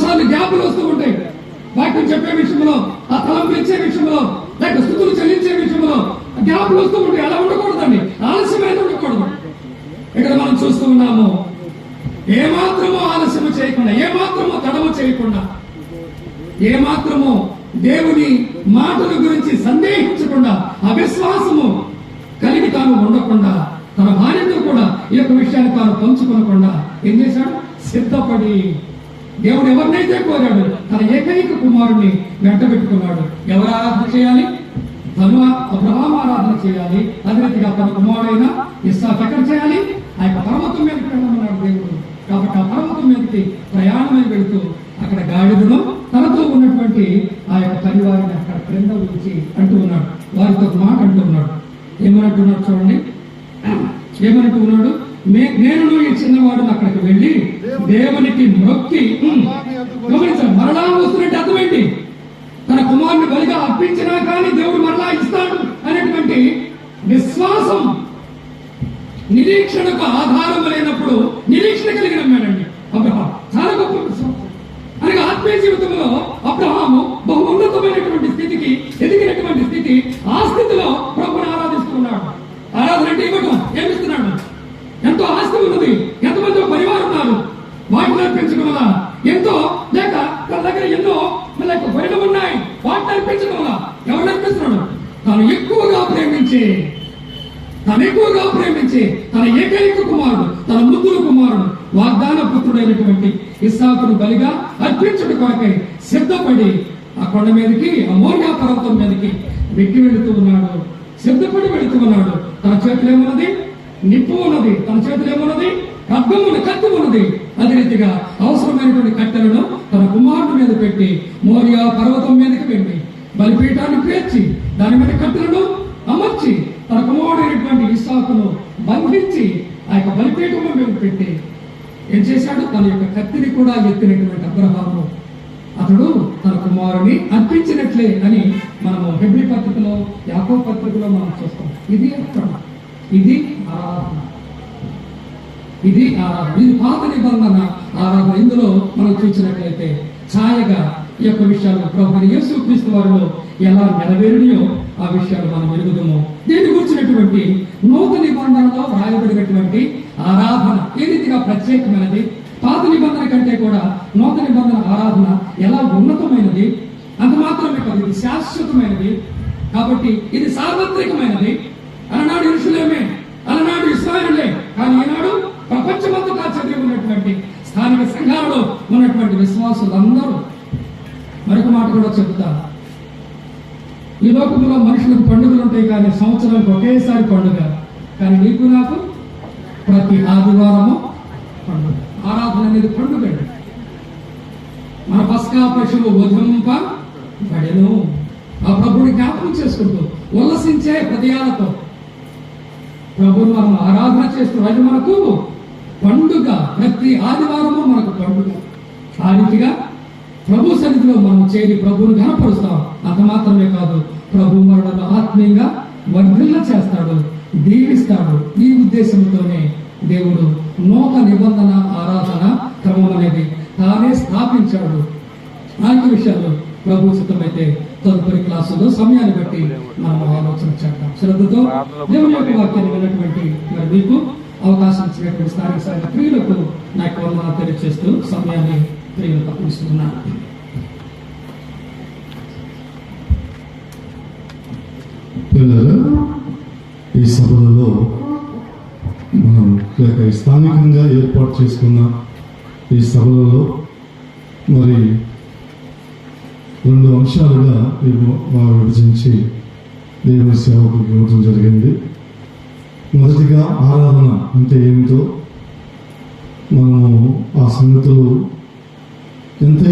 కొన్నిసార్లు గ్యాపులు వస్తూ ఉంటాయి. వాక్యం చెప్పే విషయంలో, ఆ తలంపు ఇచ్చే విషయంలో, లేక స్థుతులు చెల్లించే విషయంలో గ్యాపులు వస్తూ ఉంటాయి. అలా ఉండకూడదండి, ఆలస్యమైన ఉండకూడదు. ఇక్కడ మనం చూస్తూ ఉన్నాము, ఏమాత్రమో ఆలస్యము చేయకుండా, ఏమాత్రమో తడవు చేయకుండా, ఏమాత్రమో దేవుని మాటల గురించి సందేహించకుండా, అవిశ్వాసము కలిగి తాను ఉండకుండా, తన భార్యతో కూడా ఈ యొక్క విషయాన్ని తాను పంచుకోకుండా ఏం చేశాడు? సిద్ధపడి దేవుడు ఎవరినైతే కోరాడు తన ఏకైక కుమారుని వెంట పెట్టుకున్నాడు. ఎవరు ఆరాధన చేయాలి? తను అబ్రహాము ఆరాధన చేయాలి. అదే రీతిగా తన కుమారుడైన ఇస్సాకు ఎక్కడ చేయాలి? ఆ యొక్క పర్వతం మీదకి వెళ్ళమన్నాడు దేవుడు. కాబట్టి ఆ పర్వతం మీదకి ప్రయాణమై వెళుతూ అక్కడ గాడిదను తనతో ఉన్నటువంటి ఆ యొక్క పరివారాన్ని అక్కడ క్రింద ఉంచి అంటూ ఉన్నాడు. వారితో ఒక మాట అంటూ ఉన్నాడు. ఏమనంటున్నాడు చూడండి, ఏమంటూ ఉన్నాడు? నేను ఈ చిన్నవాడు అక్కడికి వెళ్ళి దేవునికి మొక్కి, గమనించాలి, మరలా వస్తున్నట్టు అర్థమేంటి? తన కుమారుని బలిగా అర్పించినా కానీ దేవుడు మరలా ఇస్తాడు అనేటువంటి విశ్వాసం, నిరీక్షణకు ఆధారం లేనప్పుడు నిరీక్షణ కలిగి నమ్మాడండి అబ్రహాము. చాలా గొప్ప విశ్వాసం. అనగా ఆత్మీయ జీవితంలో అబ్రహాము బహు ఉన్నతమైనటువంటి స్థితికి ఎదిగినటువంటి స్థితి. ఆ స్థితిలో ప్రభుని ఆరాధిస్తున్నాడు. ఆరాధన అంటే ఇవ్వటం, ఏమిస్తున్నాడు? ఎంతో ఆస్తి ఉన్నది, ఎంతమంది పరివారం ఉన్నారు, వాటిని అర్పించడం వల్ల ఎంతో, లేక తన దగ్గర ఎన్నో లేక గొర్రెలు ఉన్నాయి, వాటిని అర్పించడం వల్ల ఎవరు అర్పిస్తున్నాడు? తాను ఎక్కువగా ప్రేమించి తన ఏకైక కుమారుడు, తన ముద్దుల కుమారుడు, వాగ్దాన పుత్రుడైనటువంటి ఇస్సాకును బలిగా అర్పించుట కొరకై సిద్ధపడి ఆ కొండ మీదకి, ఆ మోరియా పర్వతం మీదకి వెక్కి వెళుతూ ఉన్నాడు. సిద్ధపడి వెళుతూ ఉన్నాడు. తన చేతిలో ఏమున్నది? నిప్పు ఉన్నది. తన చేతిలో ఏమున్నది? ఖడ్గము, కత్తి ఉన్నది. అదే రీతిగా అవసరమైనటువంటి కట్టెలను తన కుమారుడి మీద పెట్టి మోరియా పర్వతం మీదకి వెళ్ళి బలిపీఠాన్ని పేర్చి దాని మీద కట్టెలను అమర్చి తన కుమారుడైనటువంటి ఇస్సాకును బంధించి ఆ యొక్క బలిపీఠం మీద పెట్టి ఏం చేశాడు? తన యొక్క కత్తిని కూడా ఎత్తినటువంటి అబ్రహాము అతడు తన కుమారుని అర్పించినట్లే అని మనము హెబ్రీ పత్రికలో, యాకోబు పత్రికలో మనం చూస్తాం. ఇది అర్థం, ఇది ఆరాధన, ఇది ఆరాధన, ఇది పాత నిబంధన ఆరాధన. ఇందులో మనం చూసినట్లయితే ఛాయగా ఈ యొక్క విషయాలు ప్రభువైన యేసుక్రీస్తు వారిలో ఎలా నెరవేరునియో ఆ విషయాలు మనం ఎరుగుదాము. దీన్ని గురించినటువంటి నూతన నిబంధనలో రాయబడినటువంటి ఆరాధన ఏ రీతిగా ప్రత్యేకమైనది, పాత నిబంధన కంటే కూడా నూతన నిబంధన ఆరాధన ఎలా ఉన్నతమైనది, అంత మాత్రమే కాదు ఇది శాశ్వతమైనది. కాబట్టి ఇది సార్వత్రికమైనది. అలనాడు యెరూషలేమే, అలనాడు ఇశ్రాయేలే, కానీ ఈనాడు ప్రపంచమంతటా చదివి ఉన్నటువంటి స్థానిక సంఘాలలో ఉన్నటువంటి విశ్వాసులందరూ. మరొక మాట కూడా చెప్తా, ఈ లోకంలో మనుషులకు పండుగలు ఉంటాయి కానీ సంవత్సరానికి ఒకేసారి పండుగ. కానీ నీకు నాకు ప్రతి ఆదివారము పండుగ. ఆరాధన అనేది పండుగ. మన పస్కా పశువు వధింపబడెను. ఆ ప్రభుని జ్ఞాపకం చేసుకుంటూ ఉల్లసించే హృదయాలతో ప్రభుని మనం ఆరాధన చేస్తూ, అది మనకు పండుగ. ప్రతి ఆదివారము మనకు పండుగ. ఆ రీతిగా ప్రభు సన్నిధిలో మనం చేరి ప్రభువును ఘనపరుస్తాం. అంత మాత్రమే కాదు, ప్రభు మనలను ఆత్మీయంగా వర్ధిల్ల చేస్తాడు, దీవిస్తాడు. ఈ ఉద్దేశంతోనే దేవుడు నూతన నిబంధన ఆరాధన క్రమం అనేది తానే స్థాపించాడు. ఆ విషయాల్లో ప్రభు చిత్తమైతే తదుపరి క్లాసులో సమయాన్ని బట్టి మనం ఆలోచన చేద్దాం. శ్రద్ధతో దేవుని యొక్క వాక్యాన్ని విన్నటువంటి మరి మీకు అవకాశం ఇచ్చినటువంటి స్థానిక సంఘ ప్రియులకు నాకు వందనాలు తెలియజేస్తూ సమయాన్ని ప్రియులకు అప్పగిస్తున్నాను. ఈ సభలలో మనం స్థానికంగా ఏర్పాటు చేసుకున్న ఈ సభలలో మరి 2 అంశాలుగా విభజించి దేవుని సేవకు ఇవ్వడం జరిగింది. మొదటిగా ఆరాధన అంటే ఏమిటో మనము ఆ సంగతులు ఎంత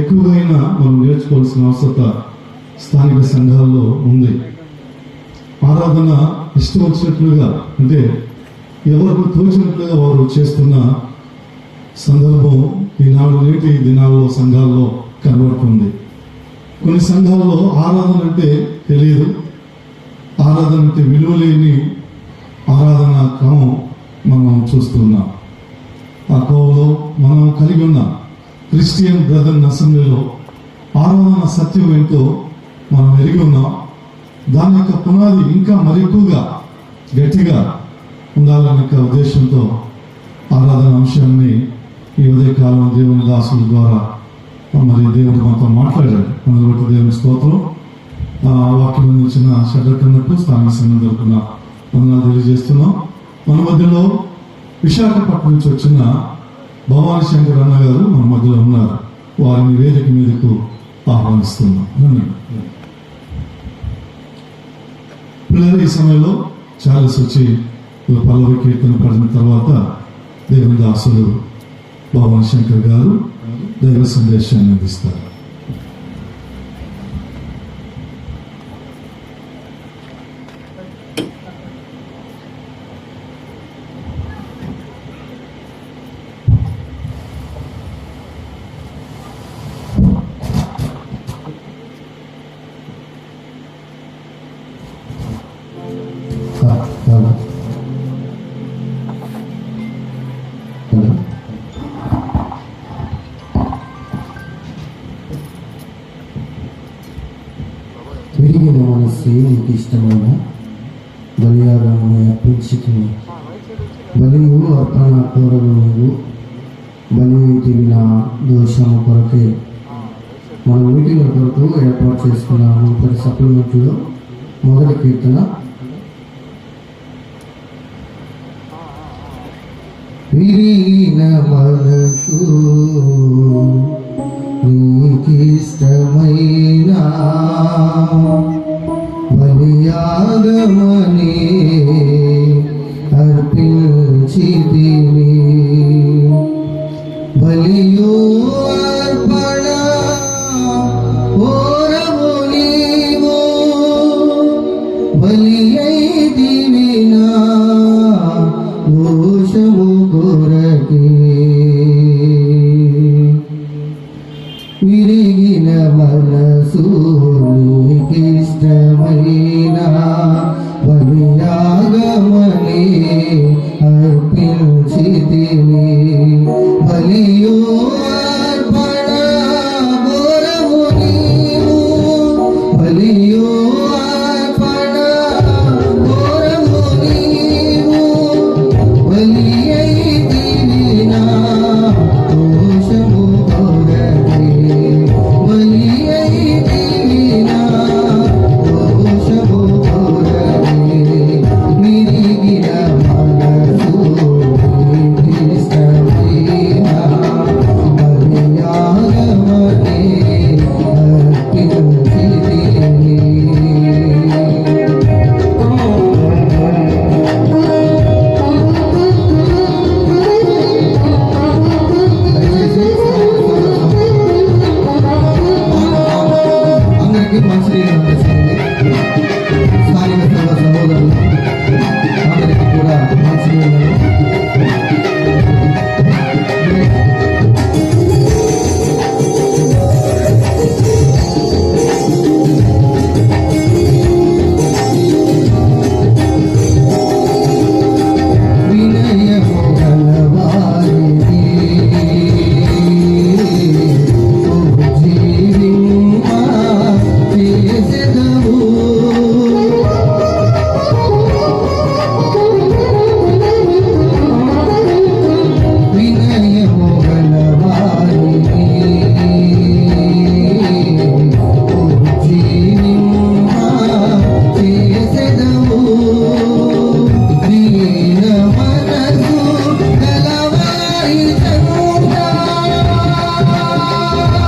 ఎక్కువగా మనం నేర్చుకోవాల్సిన అవసరత స్థానిక సంఘాల్లో ఉంది. ఆరాధన ఇష్టం వచ్చినట్లుగా, అంటే ఎవరికి తోచినట్లుగా వారు చేస్తున్న సందర్భం ఈనాడు నేటి దినాల్లో సంఘాల్లో కనబడుతుంది. కొన్ని సంఘాల్లో ఆరాధన అంటే తెలియదు, ఆరాధన అంటే విలువ లేని ఆరాధన క్రమం మనం చూస్తున్నాం. ఆ కోవలో మనం కలిగి ఉన్నాం. క్రిస్టియన్ బ్రదర్ అసెంబ్లీలో ఆరాధన సత్యం ఏంటో మనం ఎరిగి ఉన్నాం. దాని యొక్క పునాది ఇంకా మరి ఎక్కువగా గట్టిగా ఉండాలనే యొక్క ఉద్దేశంతో ఆరాధన అంశాన్ని ఈ ఉదయకాలం దేవుని దాసుల ద్వారా మరి దేవుడు మాతో మాట్లాడాడు. అందులో బట్టి దేవుని స్తోత్రం. వాక్యం అందించిన షడ్రకన్నట్టు స్థానిక సంఘం జరుపుకున్న వందనాలు తెలియజేస్తున్నాం. మన మధ్యలో విశాఖపట్నం నుంచి వచ్చిన భవానీ శంకర్ అన్న గారు మన మధ్యలో ఉన్నారు. వారిని వేదిక మీదకు ఆహ్వానిస్తున్నాం. పిల్లలు ఈ సమయంలో చార్లెస్ వచ్చి పల్లవి కీర్తన పడిన తర్వాత దేవుని దాసులు భవానీ శంకర్ గారు దైవ సందేశాన్ని అందిస్తారు. విరిగిన మనస్సు నీకు ఇష్టమైన బలియాగమును అర్పించుకుని బలియు అర్పణ కోరలు నువ్వు బలి నా దోషము కొరకే మన మీటింగ్ కొరకు ఏర్పాటు చేసుకున్న ముప్పటి సప్లిమెంట్లో మొదటి కీర్తన విరిగిన మనసు నీకిష్టమైన బలియాగమని అర్పించితిని బలియు